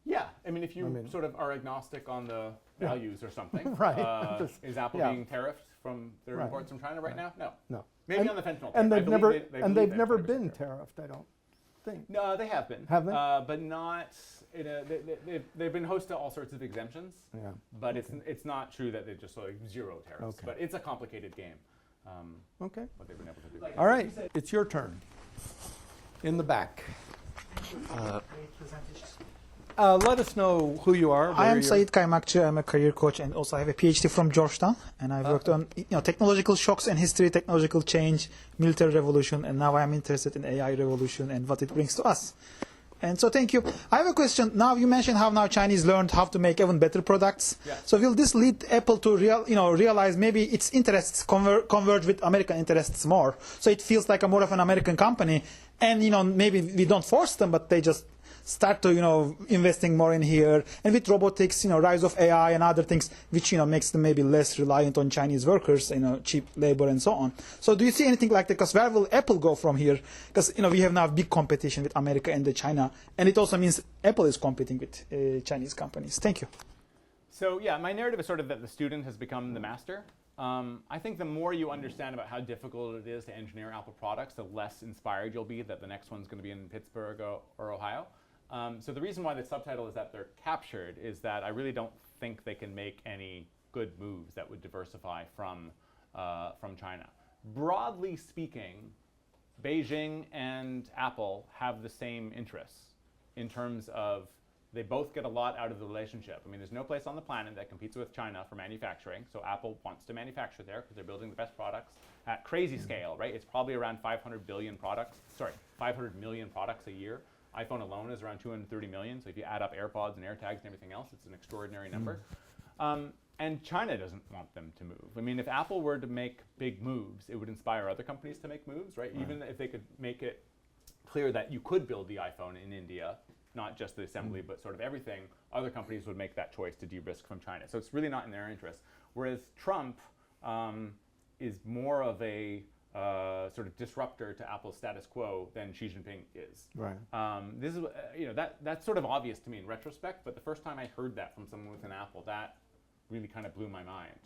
Yeah, I mean, if you sort of are agnostic on the values or something, Right. Is Apple being tariffed from their imports from China right now? No. No. Maybe on the fentanyl. And tariff. they've I never believe they and believe they've never 100% been tariff. tariffed, I don't think. No, they have been. Have they? But not. They've been host to all sorts of exemptions. Yeah. But it's not true that they're just like zero tariffs. Okay. But it's a complicated game. Okay. What they've been able to do. All right. It's your turn. In the back. Let us know who you are. I am Said Kaymakçı. I'm a career coach and also I have a PhD from Georgetown. And I've worked on technological shocks and history, technological change, military revolution, and now I'm interested in AI revolution and what it brings to us. And so thank you. I have a question. Now you mentioned how now Chinese learned how to make even better products. Yeah. So will this lead Apple to realize maybe its interests converge with American interests more? So it feels like a more of an American company, and maybe we don't force them, but they just start to investing more in here, and with robotics, rise of AI and other things, which makes them maybe less reliant on Chinese workers, cheap labor and so on. So do you see anything like that? Because where will Apple go from here? Because we have now big competition with America and China, and it also means Apple is competing with Chinese companies. Thank you. So yeah, my narrative is sort of that the student has become the master. I think the more you understand about how difficult it is to engineer Apple products, the less inspired you'll be that the next one's going to be in Pittsburgh or Ohio. So the reason why the subtitle is that they're captured is that I really don't think they can make any good moves that would diversify from China. Broadly speaking, Beijing and Apple have the same interests in terms of they both get a lot out of the relationship. I mean, there's no place on the planet that competes with China for manufacturing, so Apple wants to manufacture there because they're building the best products at crazy scale, right? It's probably around 500 million products a year. iPhone alone is around 230 million, so if you add up AirPods and AirTags and everything else, it's an extraordinary number. And China doesn't want them to move. I mean, if Apple were to make big moves, it would inspire other companies to make moves, right? Even if they could make it clear that you could build the iPhone in India, not just the assembly, but sort of everything, other companies would make that choice to de-risk from China. So it's really not in their interest. Whereas Trump is more of a sort of disruptor to Apple's status quo than Xi Jinping is. Right. This is that's sort of obvious to me in retrospect, but the first time I heard that from someone within Apple, that really kind of blew my mind.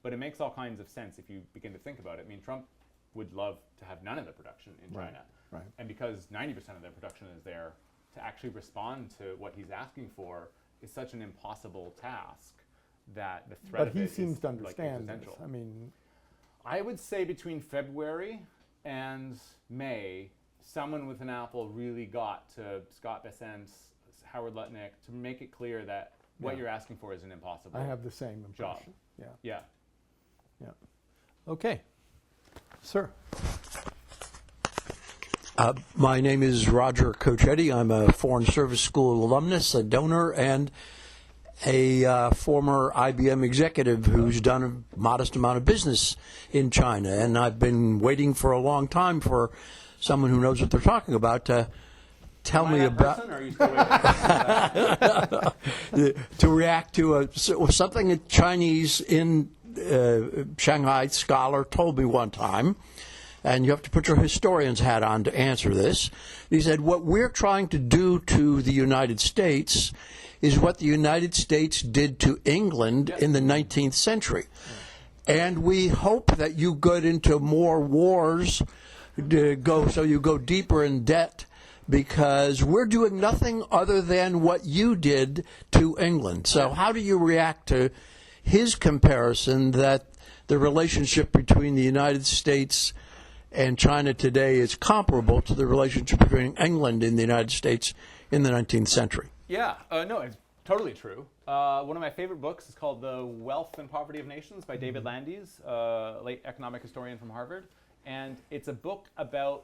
But it makes all kinds of sense if you begin to think about it. I mean, Trump would love to have none of the production in China. Right. And because 90% of their production is there, to actually respond to what he's asking for is such an impossible task that the threat of it is But he seems to understand this. existential. I mean, I would say between February and May, someone within Apple really got to Scott Bessent, Howard Lutnick, to make it clear that what you're asking for is an impossible I have the same impression. job. Yeah. Yeah. Okay. Sir. My name is Roger Cochetti. I'm a Foreign Service School alumnus, a donor, and a former IBM executive who's done a modest amount of business in China. And I've been waiting for a long time for someone who knows what they're talking about to tell me about Person, or are you still waiting? to react to something a Chinese in Shanghai scholar told me one time. And you have to put your historian's hat on to answer this. He said, what we're trying to do to the United States is what the United States did to England in the 19th century. And we hope that you get into more wars, so you go deeper in debt because we're doing nothing other than what you did to England. So how do you react to his comparison that the relationship between the United States and China today is comparable to the relationship between England and the United States in the 19th century? Yeah, no, it's totally true. One of my favorite books is called The Wealth and Poverty of Nations by David Landes, late economic historian from Harvard. And it's a book about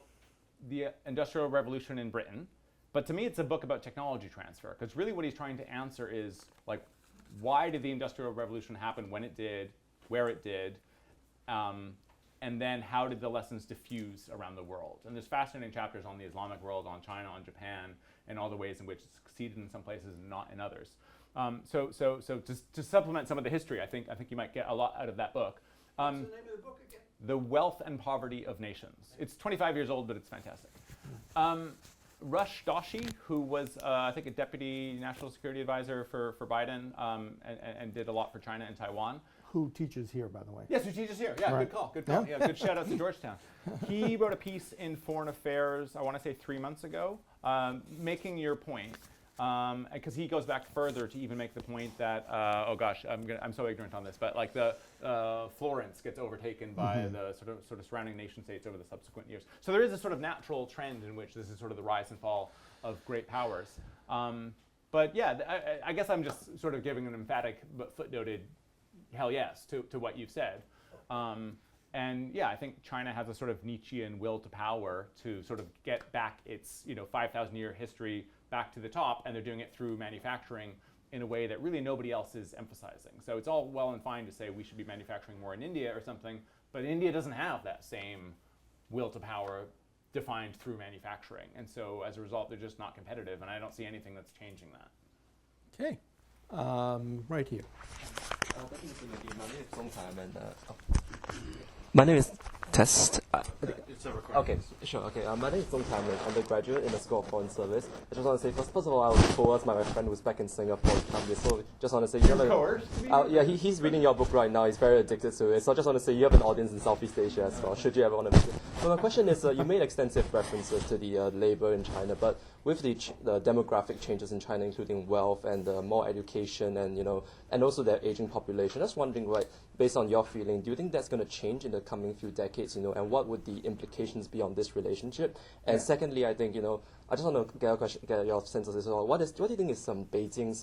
the Industrial Revolution in Britain. But to me, it's a book about technology transfer, because really what he's trying to answer is, like, why did the Industrial Revolution happen when it did, where it did, and then how did the lessons diffuse around the world? And there's fascinating chapters on the Islamic world, on China, on Japan, and all the ways in which it succeeded in some places and not in others. So to supplement some of the history, I think you might get a lot out of that book. What's the name of the book again? The Wealth and Poverty of Nations. It's 25 years old, but it's fantastic. Rush Doshi, who was, I think, a deputy national security advisor for Biden and did a lot for China and Taiwan. Who teaches here, by the way? Yes, who teaches here. Yeah, Right. good call. Good call. Yeah, good shout out to Georgetown. He wrote a piece in Foreign Affairs, I want to say 3 months ago, making your point. Because he goes back further to even make the point that, oh gosh, I'm so ignorant on this, but like the Florence gets overtaken by the sort of surrounding nation states over the subsequent years. So there is a sort of natural trend in which this is sort of the rise and fall of great powers. But yeah, I guess I'm just sort of giving an emphatic but footnoted hell yes to what you've said. And yeah, I think China has a sort of Nietzschean will to power to sort of get back its 5,000-year history back to the top, and they're doing it through manufacturing in a way that really nobody else is emphasizing. So it's all well and fine to say we should be manufacturing more in India or something, but India doesn't have that same will to power defined through manufacturing. And so as a result, they're just not competitive, and I don't see anything that's changing that. Okay. Right here. My name is Test. Okay, sure. Okay, my name is Zong Tam, an undergraduate in the School of Foreign Service. I just want to say, first of all, I was coerced by my friend who's back in Singapore to come here. So just want to say, yeah, he's reading your book right now. He's very addicted to it. So I just want to say, you have an audience in Southeast Asia as well. Should you ever want to visit? So my question is, you made extensive references to the labor in China, but with the demographic changes in China, including wealth and more education, and and also their aging population, I was wondering, right, based on your feeling, do you think that's going to change in the coming few decades? And what would the implications be on this relationship? And secondly, I think I just want to get your sense of this as well. What do you think is Beijing's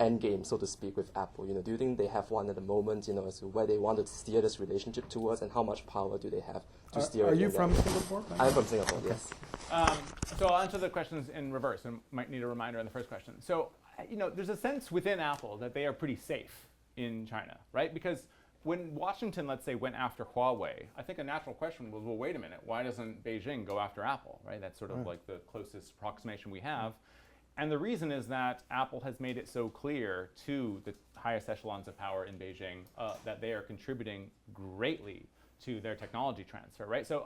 end game, so to speak, with Apple? Do you think they have one at the moment? As to where they want to steer this relationship towards, and how much power do they have to steer? Are you from Singapore? I'm from Singapore. Yes. So I'll answer the questions in reverse, and might need a reminder on the first question. So, there's a sense within Apple that they are pretty safe in China, right? Because when Washington, let's say, went after Huawei, I think a natural question was, well, wait a minute, why doesn't Beijing go after Apple, right? That's sort of like the closest approximation we have. And the reason is that Apple has made it so clear to the highest echelons of power in Beijing that they are contributing greatly to their technology transfer, right? So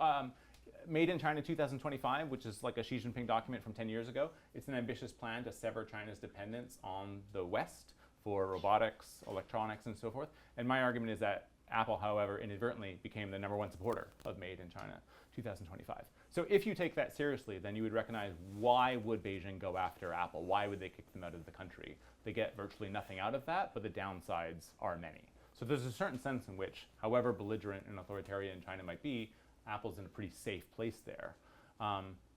Made in China 2025, which is like a Xi Jinping document from 10 years ago, it's an ambitious plan to sever China's dependence on the West for robotics, electronics, and so forth. And my argument is that Apple, however, inadvertently became the #1 supporter of Made in China 2025. So if you take that seriously, then you would recognize, why would Beijing go after Apple? Why would they kick them out of the country? They get virtually nothing out of that, but the downsides are many. So there's a certain sense in which, however belligerent and authoritarian China might be, Apple's in a pretty safe place there.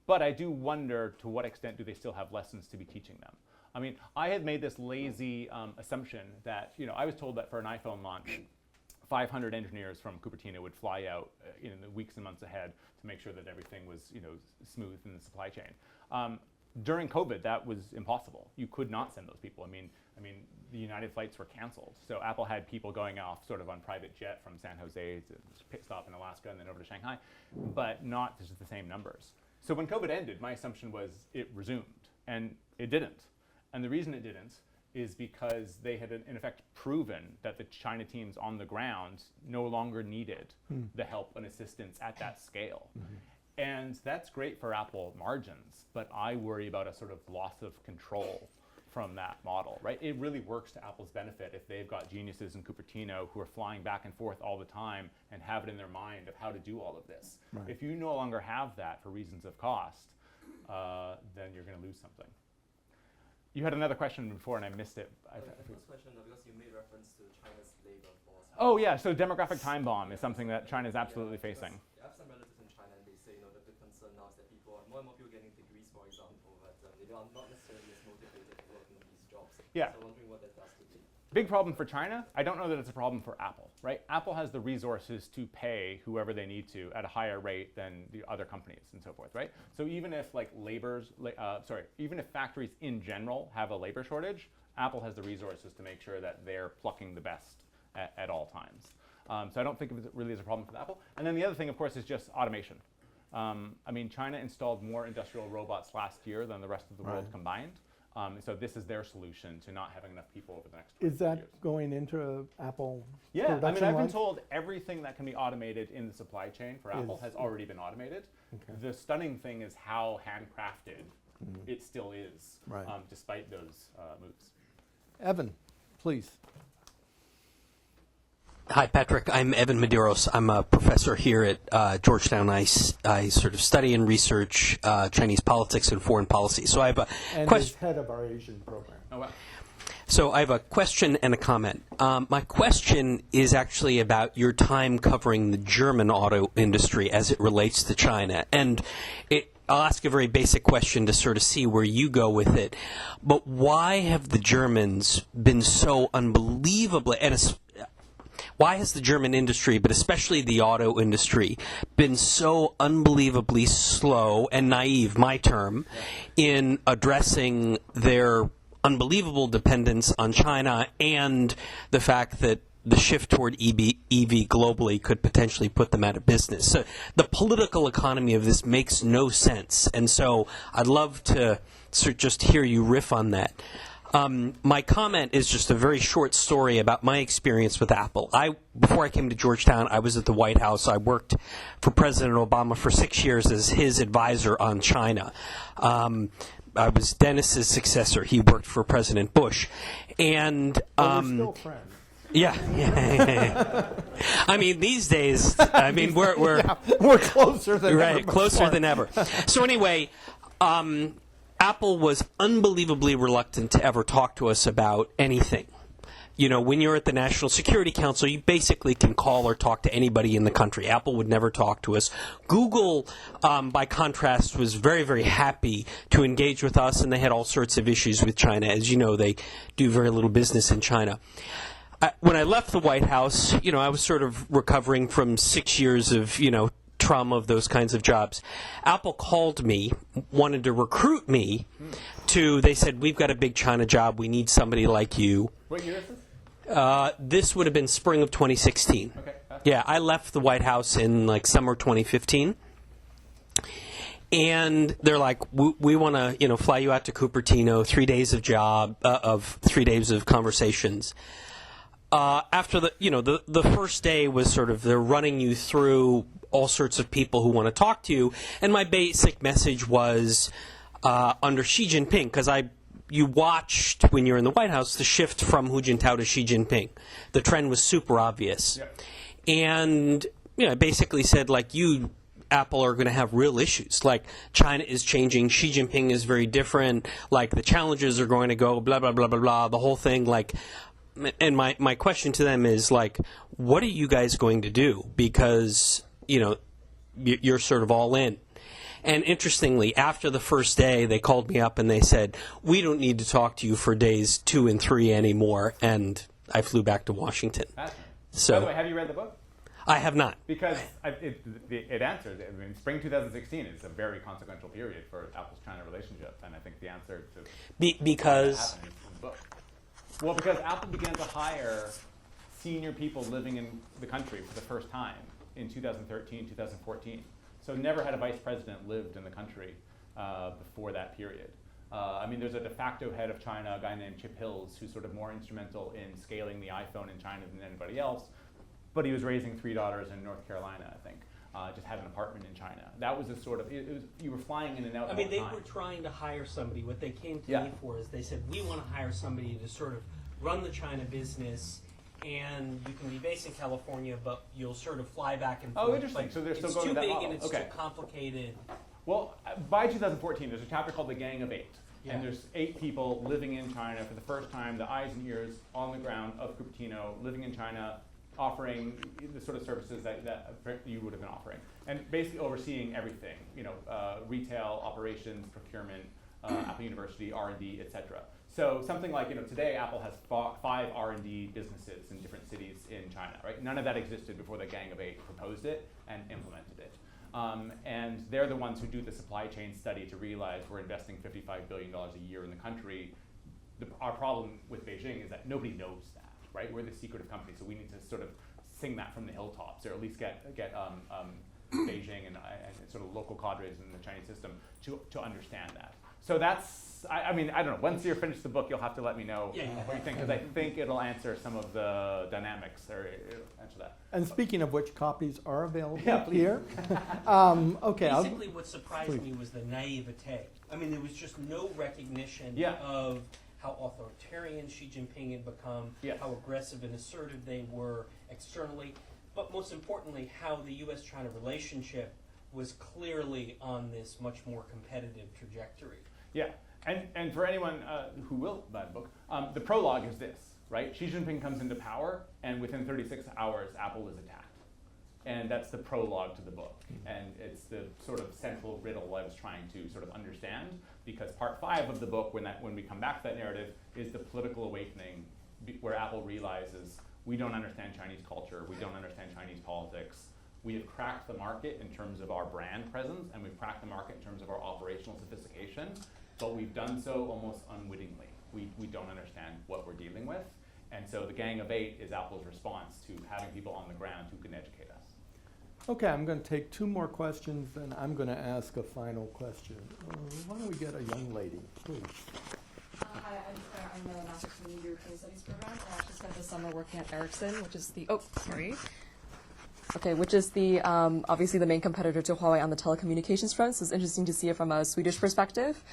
But I do wonder, to what extent do they still have lessons to be teaching them? I mean, I had made this lazy assumption that, I was told that for an iPhone launch, 500 engineers from Cupertino would fly out in the weeks and months ahead to make sure that everything was, smooth in the supply chain. During COVID, that was impossible. You could not send those people. I mean, the United flights were canceled. So Apple had people going off sort of on private jet from San Jose to pit stop in Alaska and then over to Shanghai, but not just the same numbers. So when COVID ended, my assumption was it resumed, and it didn't. And the reason it didn't is because they had, in effect, proven that the China teams on the ground no longer needed the help and assistance at that scale. And that's great for Apple margins, but I worry about a sort of loss of control from that model, right? It really works to Apple's benefit if they've got geniuses in Cupertino who are flying back and forth all the time and have it in their mind of how to do all of this. Right. If you no longer have that for reasons of cost, then you're going to lose something. You had another question before, and I missed it. The first question, because you made reference to China's labor force. Oh yeah, so demographic time bomb is something that China is absolutely facing. I have some relatives in China, and they say that the concern now is that more and more people getting degrees, for example, but they are not necessarily as motivated to work in these jobs. Yeah. So I'm wondering what that does to the Big problem for China. I don't know that it's a problem for Apple, right? Apple has the resources to pay whoever they need to at a higher rate than the other companies and so forth, right? So even if even if factories in general have a labor shortage, Apple has the resources to make sure that they're plucking the best at all times. So I don't think of it really as a problem for Apple. And then the other thing, of course, is just automation. I mean, China installed more industrial robots last year than the rest of the world combined. So this is their solution to not having enough people over the next 20 Is that years. going into Apple Yeah, I mean, production I've been lines? told everything that can be automated in the supply chain for Apple has already been automated. Okay. The stunning thing is how handcrafted it still is, Right. Despite those moves. Evan, please. Hi, Patrick. I'm Evan Medeiros. I'm a professor here at Georgetown. I sort of study and research Chinese politics and foreign policy. So I have a And question. is head of our Asian program. Oh, wow. So I have a question and a comment. My question is actually about your time covering the German auto industry as it relates to China. And I'll ask a very basic question to sort of see where you go with it. But why have the Germans been so unbelievably, why has the German industry, but especially the auto industry, been so unbelievably slow and naive, my term, in addressing their unbelievable dependence on China and the fact that the shift toward EV globally could potentially put them out of business? So the political economy of this makes no sense. And so I'd love to just hear you riff on that. My comment is just a very short story about my experience with Apple. Before I came to Georgetown, I was at the White House. I worked for President Obama for 6 years as his advisor on China. I was Dennis's successor. He worked for President Bush. And We're still friends. yeah. I mean, these days, I mean, we're We're closer than ever. right, closer than ever. So anyway, Apple was unbelievably reluctant to ever talk to us about anything. You know, when you're at the National Security Council, you basically can call or talk to anybody in the country. Apple would never talk to us. Google, by contrast, was very, very happy to engage with us, and they had all sorts of issues with China. As you know, they do very little business in China. When I left the White House, you know, I was sort of recovering from 6 years of, trauma of those kinds of jobs. Apple called me, wanted to recruit me they said, we've got a big China job, we need somebody like you. What year is this? This would have been spring of 2016. Okay. Yeah, I left the White House in summer 2015. And they're like, we want to, fly you out to Cupertino, 3 days of 3 days of conversations. After the first day was sort of they're running you through all sorts of people who want to talk to you, and my basic message was under Xi Jinping, because you watched when you're in the White House the shift from Hu Jintao to Xi Jinping. The trend was super obvious, and I basically said Apple are going to have real issues. Like China is changing, Xi Jinping is very different. Like the challenges are going to go blah blah blah blah blah. The whole thing And my question to them is what are you guys going to do? Because, you're sort of all in. And interestingly, after the first day, they called me up and they said, we don't need to talk to you for days 2 and 3 anymore. And I flew back to Washington. By So the way, have you read the book? I have not. Because it answers. I mean, spring 2016 is a very consequential period for Apple's China relationship, and I think the answer to Because what happened is in the book. Well, because Apple began to hire senior people living in the country for the first time in 2013, 2014. So never had a vice president lived in the country before that period. I mean, there's a de facto head of China, a guy named Chip Hills, who's sort of more instrumental in scaling the iPhone in China than anybody else. But he was raising 3 daughters in North Carolina, I think. Just had an apartment in China. That was a sort of, you were flying in and out I mean, all the they time. were trying to hire somebody. What they came to Yeah. me for is they said, we want to hire somebody to sort of run the China business, and you can be based in California, but you'll sort of fly back and forth. Oh, interesting. But So they're still it's going too with that big model. and it's Okay. too complicated. Well, by 2014, there's a chapter called The Gang of Eight. Yeah. And there's 8 people living in China for the first time, the eyes and ears on the ground of Cupertino, living in China, offering the sort of services that you would have been offering. And basically overseeing everything, retail, operations, procurement, Apple University, R&D, et cetera. So something like, today Apple has 5 R&D businesses in different cities in China, right? None of that existed before the Gang of Eight proposed it and implemented it. And they're the ones who do the supply chain study to realize we're investing $55 billion a year in the country. Our problem with Beijing is that nobody knows that, right? We're the secretive company, so we need to sort of sing that from the hilltops, or at least get Beijing and sort of local cadres in the Chinese system to understand that. So that's, I don't know. Once you're finished the book, you'll have to let me know what you think, because I think it'll answer some of the dynamics, or it'll answer that. And speaking of which, copies are available Yeah, please. here. Okay. Basically, what surprised please. me was the naivete. I mean, there was just no recognition Yeah. of how authoritarian Xi Jinping had become, Yes. how aggressive and assertive they were externally, but most importantly, how the U.S.-China relationship was clearly on this much more competitive trajectory. Yeah, and for anyone who will buy the book, the prologue is this, right? Xi Jinping comes into power, and within 36 hours, Apple is attacked. And that's the prologue to the book. And it's the sort of central riddle I was trying to sort of understand, because part 5 of the book, when we come back to that narrative, is the political awakening, where Apple realizes we don't understand Chinese culture, we don't understand Chinese politics. We have cracked the market in terms of our brand presence, and we've cracked the market in terms of our operational sophistication, but we've done so almost unwittingly. We don't understand what we're dealing with. And so the Gang of Eight is Apple's response to having people on the ground who can educate us. Okay, I'm going to take 2 more questions, and I'm going to ask a final question. Why don't we get a young lady, please? Hi, I'm a master's in the European Studies program. I actually spent the summer working at Ericsson, which is the obviously the main competitor to Huawei on the telecommunications front. So it's interesting to see it from a Swedish perspective.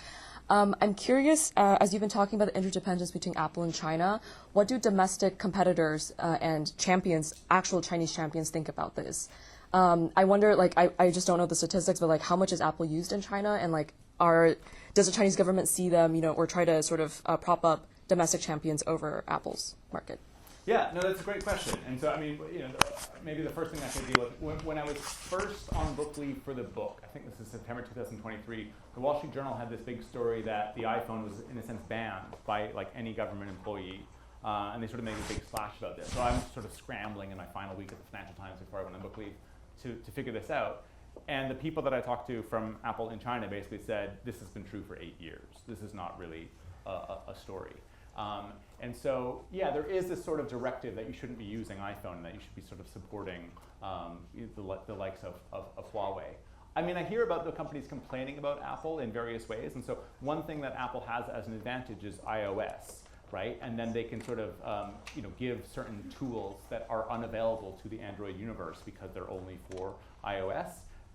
I'm curious, as you've been talking about the interdependence between Apple and China, what do domestic competitors and champions, actual Chinese champions, think about this? I wonder, I just don't know the statistics, but how much is Apple used in China, and does the Chinese government see them, or try to sort of prop up domestic champions over Apple's market? Yeah, no, that's a great question. And so, maybe the first thing I could deal with, when I was first on book leave for the book, I think this is September 2023, the Wall Street Journal had this big story that the iPhone was, in a sense, banned by any government employee. And they sort of made a big splash about this. So I'm sort of scrambling in my final week at the Financial Times before I went on book leave to figure this out. And the people that I talked to from Apple in China basically said, this has been true for 8 years. This is not really a story. And so, yeah, there is this sort of directive that you shouldn't be using iPhone, and that you should be sort of supporting the likes of Huawei. I hear about the companies complaining about Apple in various ways. And so one thing that Apple has as an advantage is iOS, right? And then they can sort of give certain tools that are unavailable to the Android universe because they're only for iOS.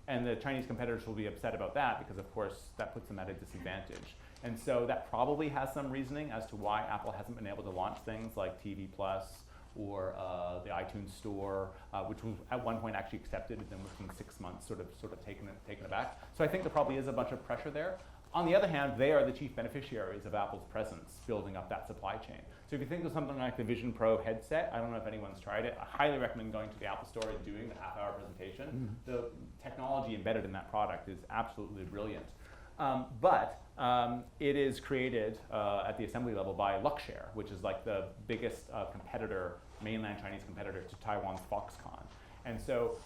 And the Chinese competitors will be upset about that because, of course, that puts them at a disadvantage. And so that probably has some reasoning as to why Apple hasn't been able to launch things like TV Plus or the iTunes Store, which was at one point actually accepted, and then within 6 months sort of taken it back. So I think there probably is a bunch of pressure there. On the other hand, they are the chief beneficiaries of Apple's presence building up that supply chain. So if you think of something like the Vision Pro headset, I don't know if anyone's tried it, I highly recommend going to the Apple Store and doing the half-hour presentation. The technology embedded in that product is absolutely brilliant. But it is created at the assembly level by Luxshare, which is the biggest competitor, mainland Chinese competitor to Taiwan's Foxconn. And so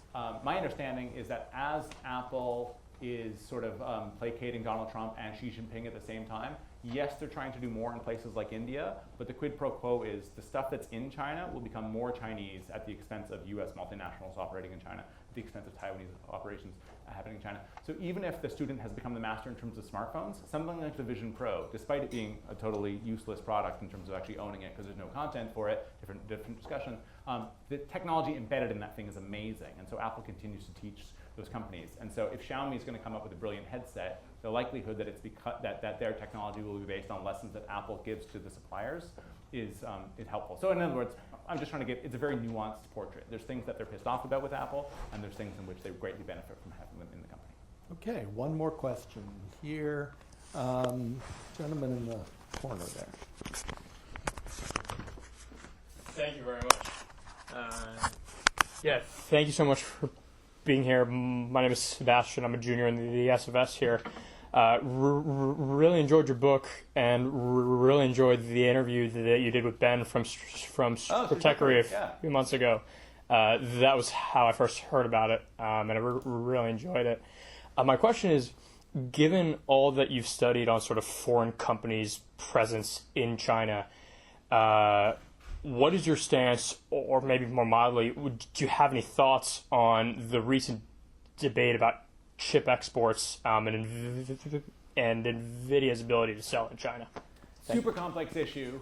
my understanding is that as Apple is sort of placating Donald Trump and Xi Jinping at the same time, yes, they're trying to do more in places like India, but the quid pro quo is the stuff that's in China will become more Chinese at the expense of US multinationals operating in China, at the expense of Taiwanese operations happening in China. So even if the student has become the master in terms of smartphones, something like the Vision Pro, despite it being a totally useless product in terms of actually owning it because there's no content for it, different discussion, the technology embedded in that thing is amazing. And so Apple continues to teach those companies. And so if Xiaomi is going to come up with a brilliant headset, the likelihood that it's that their technology will be based on lessons that Apple gives to the suppliers is helpful. So in other words, I'm just trying to it's a very nuanced portrait. There's things that they're pissed off about with Apple, and there's things in which they greatly benefit from having them in the company. Okay, one more question here. Gentleman in the corner there. Thank you very much. Thank you so much for being here. My name is Sebastian. I'm a junior in the SFS here. Really enjoyed your book and really enjoyed the interview that you did with Ben from Stratechery a few months ago. That was how I first heard about it, and I really enjoyed it. My question is, given all that you've studied on sort of foreign companies' presence in China, what is your stance, or maybe more mildly, do you have any thoughts on the recent debate about chip exports and NVIDIA's ability to sell in China? Super complex issue,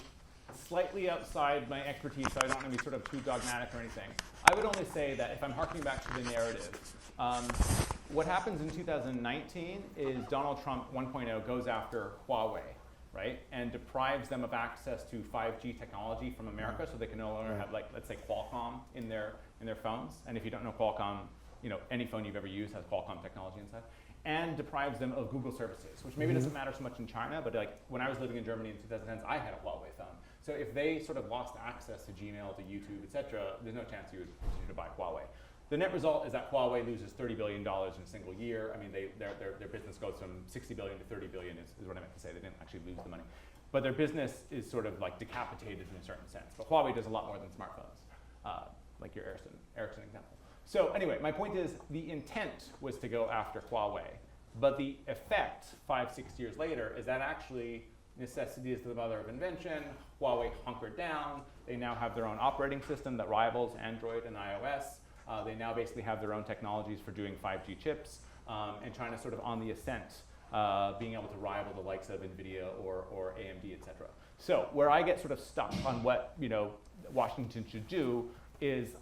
slightly outside my expertise, so I don't want to be sort of too dogmatic or anything. I would only say that if I'm harking back to the narrative, what happens in 2019 is Donald Trump 1.0 goes after Huawei, right, and deprives them of access to 5G technology from America, so they can no longer have, like, let's say Qualcomm in their phones. And if you don't know Qualcomm, you know, any phone you've ever used has Qualcomm technology inside. And deprives them of Google services, which maybe doesn't matter so much in China, but like when I was living in Germany in 2010s, I had a Huawei phone. So if they sort of lost access to Gmail, to YouTube, etc., there's no chance you would continue to buy Huawei. The net result is that Huawei loses $30 billion in a single year. I mean, their business goes from 60 billion to 30 billion is what I meant to say. They didn't actually lose the money. But their business is sort of like decapitated in a certain sense. But Huawei does a lot more than smartphones, like your Ericsson example. So anyway, my point is the intent was to go after Huawei. But the effect 5-6 years later is that actually necessity is the mother of invention. Huawei hunkered down. They now have their own operating system that rivals Android and iOS. They now basically have their own technologies for doing 5G chips, and China's sort of on the ascent, being able to rival the likes of NVIDIA or AMD, et cetera. So where I get sort of stuck on what, you know, Washington should do is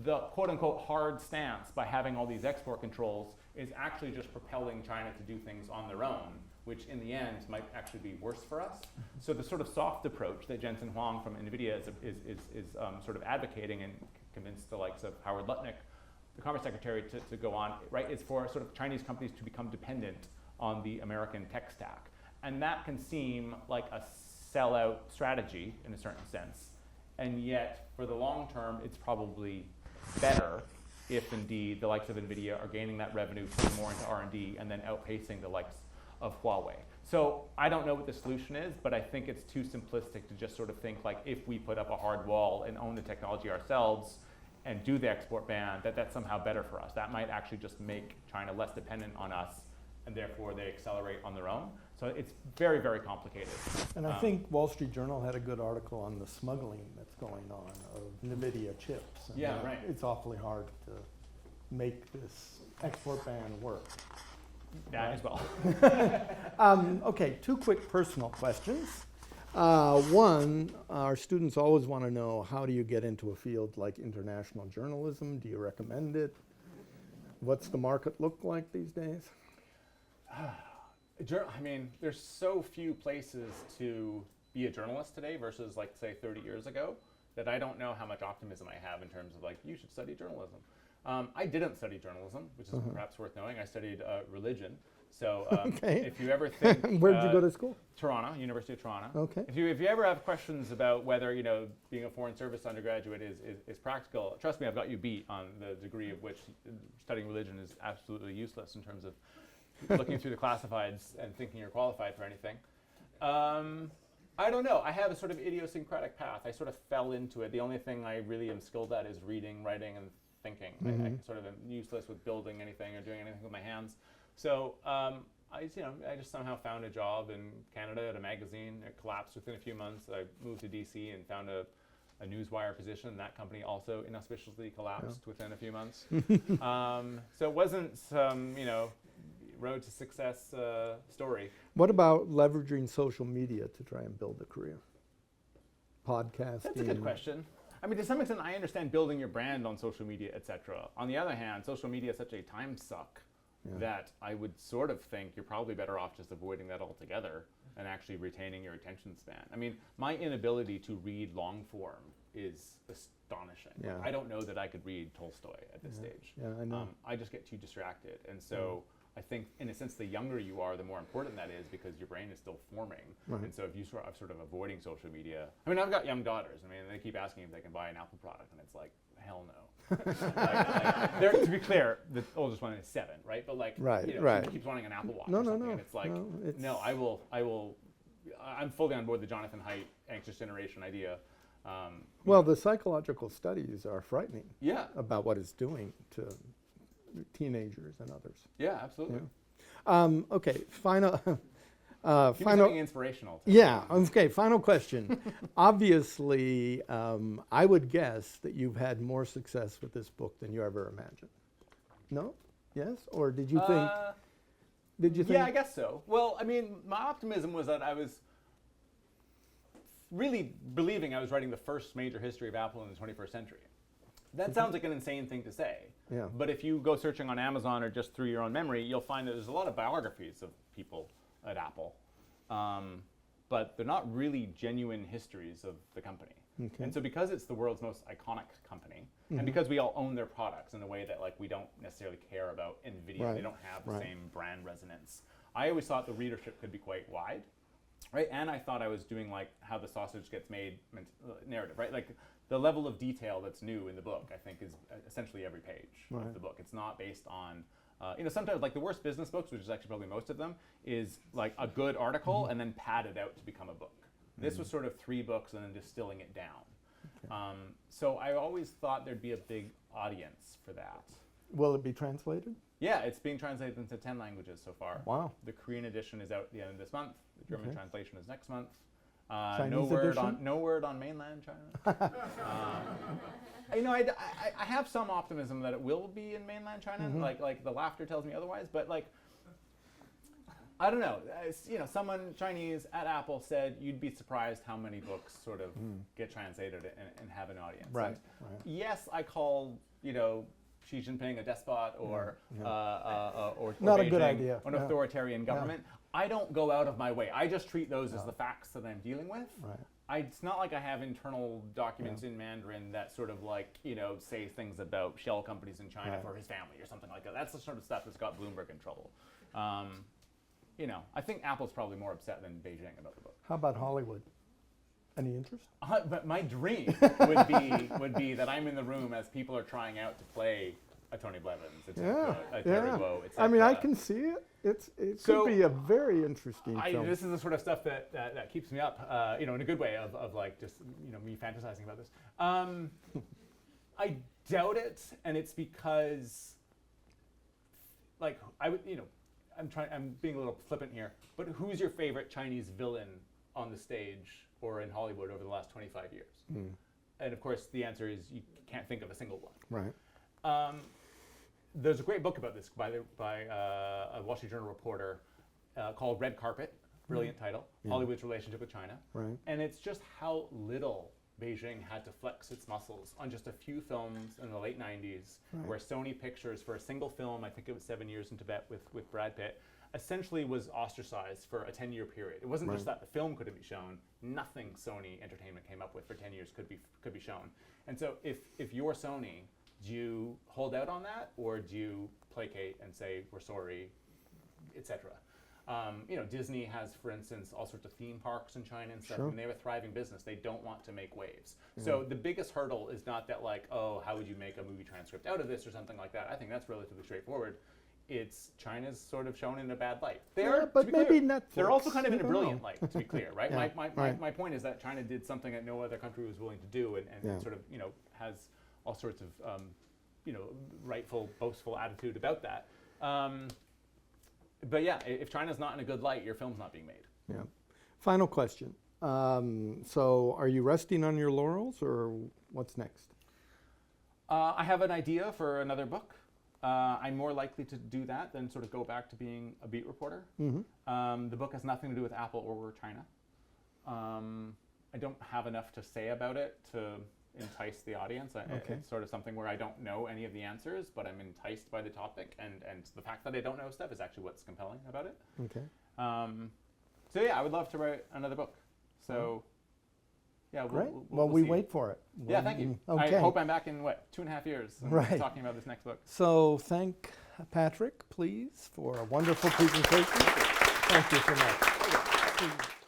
the quote-unquote hard stance by having all these export controls is actually just propelling China to do things on their own, which in the end might actually be worse for us. So the sort of soft approach that Jensen Huang from NVIDIA is sort of advocating and convinced the likes of Howard Lutnick, the Commerce Secretary, to go on, right, is for sort of Chinese companies to become dependent on the American tech stack. And that can seem like a sellout strategy in a certain sense. And yet, for the long term, it's probably better if indeed the likes of NVIDIA are gaining that revenue, putting more into R&D, and then outpacing the likes of Huawei. So I don't know what the solution is, but I think it's too simplistic to just sort of think like if we put up a hard wall and own the technology ourselves and do the export ban, that's somehow better for us. That might actually just make China less dependent on us, and therefore they accelerate on their own. So it's very, very complicated. And I think Wall Street Journal had a good article on the smuggling that's going on of NVIDIA chips. And Yeah, right. It's awfully hard to make this export ban work. That as well. Okay, two quick personal questions. One, our students always want to know, how do you get into a field like international journalism? Do you recommend it? What's the market look like these days? I mean, there's so few places to be a journalist today versus, like, say, 30 years ago that I don't know how much optimism I have in terms of, like, you should study journalism. I didn't study journalism, which is perhaps worth knowing. I studied religion. So if you ever think... Where did you go to school? Toronto, University of Toronto. Okay. If you ever have questions about whether, you know, being a foreign service undergraduate is practical, trust me, I've got you beat on the degree of which studying religion is absolutely useless in terms of looking through the classifieds and thinking you're qualified for anything. I don't know. I have a sort of idiosyncratic path. I sort of fell into it. The only thing I really am skilled at is reading, writing, and thinking. I sort of am useless with building anything or doing anything with my hands. So I just somehow found a job in Canada at a magazine. It collapsed within a few months. I moved to DC and found a newswire position. That company also inauspiciously collapsed within a few months. So it wasn't some, road to success story. What about leveraging social media to try and build a career? Podcasting? That's a good question. I mean, to some extent, I understand building your brand on social media, etc. On the other hand, social media is such a time suck that I would sort of think you're probably better off just avoiding that altogether and actually retaining your attention span. I mean, my inability to read long form is astonishing. I don't know that I could read Tolstoy at this stage. Yeah, I know. I just get too distracted. And so I think, in a sense, the younger you are, the more important that is because your brain is still forming. And so if you sort of avoiding social media, I mean, I've got young daughters. I mean, they keep asking if they can buy an Apple product, and it's like, hell no. To be clear, the oldest one is 7, right? But like, she keeps wanting an Apple Watch or something, and it's like, no, I will. I'm fully on board the Jonathan Haidt anxious generation idea. Well, the psychological studies are frightening. Yeah. About what it's doing to teenagers and others. Yeah, absolutely. Okay, final. Give me something inspirational. Okay, final question. Obviously, I would guess that you've had more success with this book than you ever imagined. No? Yes? Or did you think? Did you think? Yeah, I guess so. Well, I mean, my optimism was that I was really believing I was writing the first major history of Apple in the 21st century. That sounds like an insane thing to say. Yeah. But if you go searching on Amazon or just through your own memory, you'll find that there's a lot of biographies of people at Apple. But they're not really genuine histories of the company. Okay. And so because it's the world's most iconic company, and because we all own their products in a way that like we don't necessarily care about NVIDIA, they don't have the same brand resonance, I always thought the readership could be quite wide. Right, and I thought I was doing like how the sausage gets made narrative, right? Like the level of detail that's new in the book, I think, is essentially every page of the book. It's not based on, sometimes like the worst business books, which is actually probably most of them, is like a good article and then padded out to become a book. This was sort of 3 books and then distilling it down. So I always thought there'd be a big audience for that. Will it be translated? Yeah, it's being translated into 10 languages so far. Wow. The Korean edition is out at the end of this month. The German translation is next month. Chinese No word on mainland China. I have some optimism that it will be in mainland China. Like the laughter tells me otherwise, but like I don't know. Someone Chinese at Apple said you'd be surprised how many books sort of get translated and have an audience. Right. Yes, I call Xi Jinping a despot or not a Beijing good idea. An authoritarian government. I don't go out of my way. I just treat those as the facts that I'm dealing with. Right. It's not like I have internal documents in Mandarin that sort of like, say things about shell companies in China for his family or something like that. That's the sort of stuff that's got Bloomberg in trouble. I think Apple's probably more upset than Beijing about the book. How about Hollywood? Any interest? But my dream would be that I'm in the room as people are trying out to play a Tony Blevins, a Terry Woe, I mean, I can see it. It could be a very interesting film. This is the sort of stuff that keeps me up, in a good way of like just me fantasizing about this. I doubt it, and it's because like I'm being a little flippant here, but who's your favorite Chinese villain on the stage or in Hollywood over the last 25 years? And of course, the answer is you can't think of a single one. Right. There's a great book about this by a Wall Street Journal reporter called Red Carpet, brilliant title, Hollywood's relationship with China. Right. And it's just how little Beijing had to flex its muscles on just a few films in the late 90s, where Sony Pictures, for a single film, I think it was 7 Years in Tibet with Brad Pitt, essentially was ostracized for a 10-year period. It wasn't just that the film couldn't be shown. Nothing Sony Entertainment came up with for 10 years could be shown. And so if you're Sony, do you hold out on that, or do you placate and say, we're sorry, etc.? Disney has, for instance, all sorts of theme parks in China and stuff. Sure. And they have a thriving business. They don't want to make waves. So the biggest hurdle is not that like, oh, how would you make a movie transcript out of this or something like that. I think that's relatively straightforward. It's China's sort of shown in a bad light. But maybe Netflix. They're also kind of in a brilliant know. light, to be clear, right? Yeah, My point is that China did something that no other country was willing to do, and sort of has all sorts of rightful, boastful attitude about that. But yeah, if China's not in a good light, your film's not being made. Yeah. Final question. So are you resting on your laurels, or what's next? I have an idea for another book. I'm more likely to do that than sort of go back to being a beat reporter. The book has nothing to do with Apple or China. I don't have enough to say about it to entice the audience. It's sort of something where I don't know any of the answers, but I'm enticed by the topic, and the fact that I don't know stuff is actually what's compelling about it. Okay. So yeah, I would love to write another book. So yeah, Great. we'll we see. wait for it. Yeah, thank you. Okay. I hope I'm back in 2.5 years and talking about this next book. So thank Patrick, please, for a wonderful presentation. Thank you so much.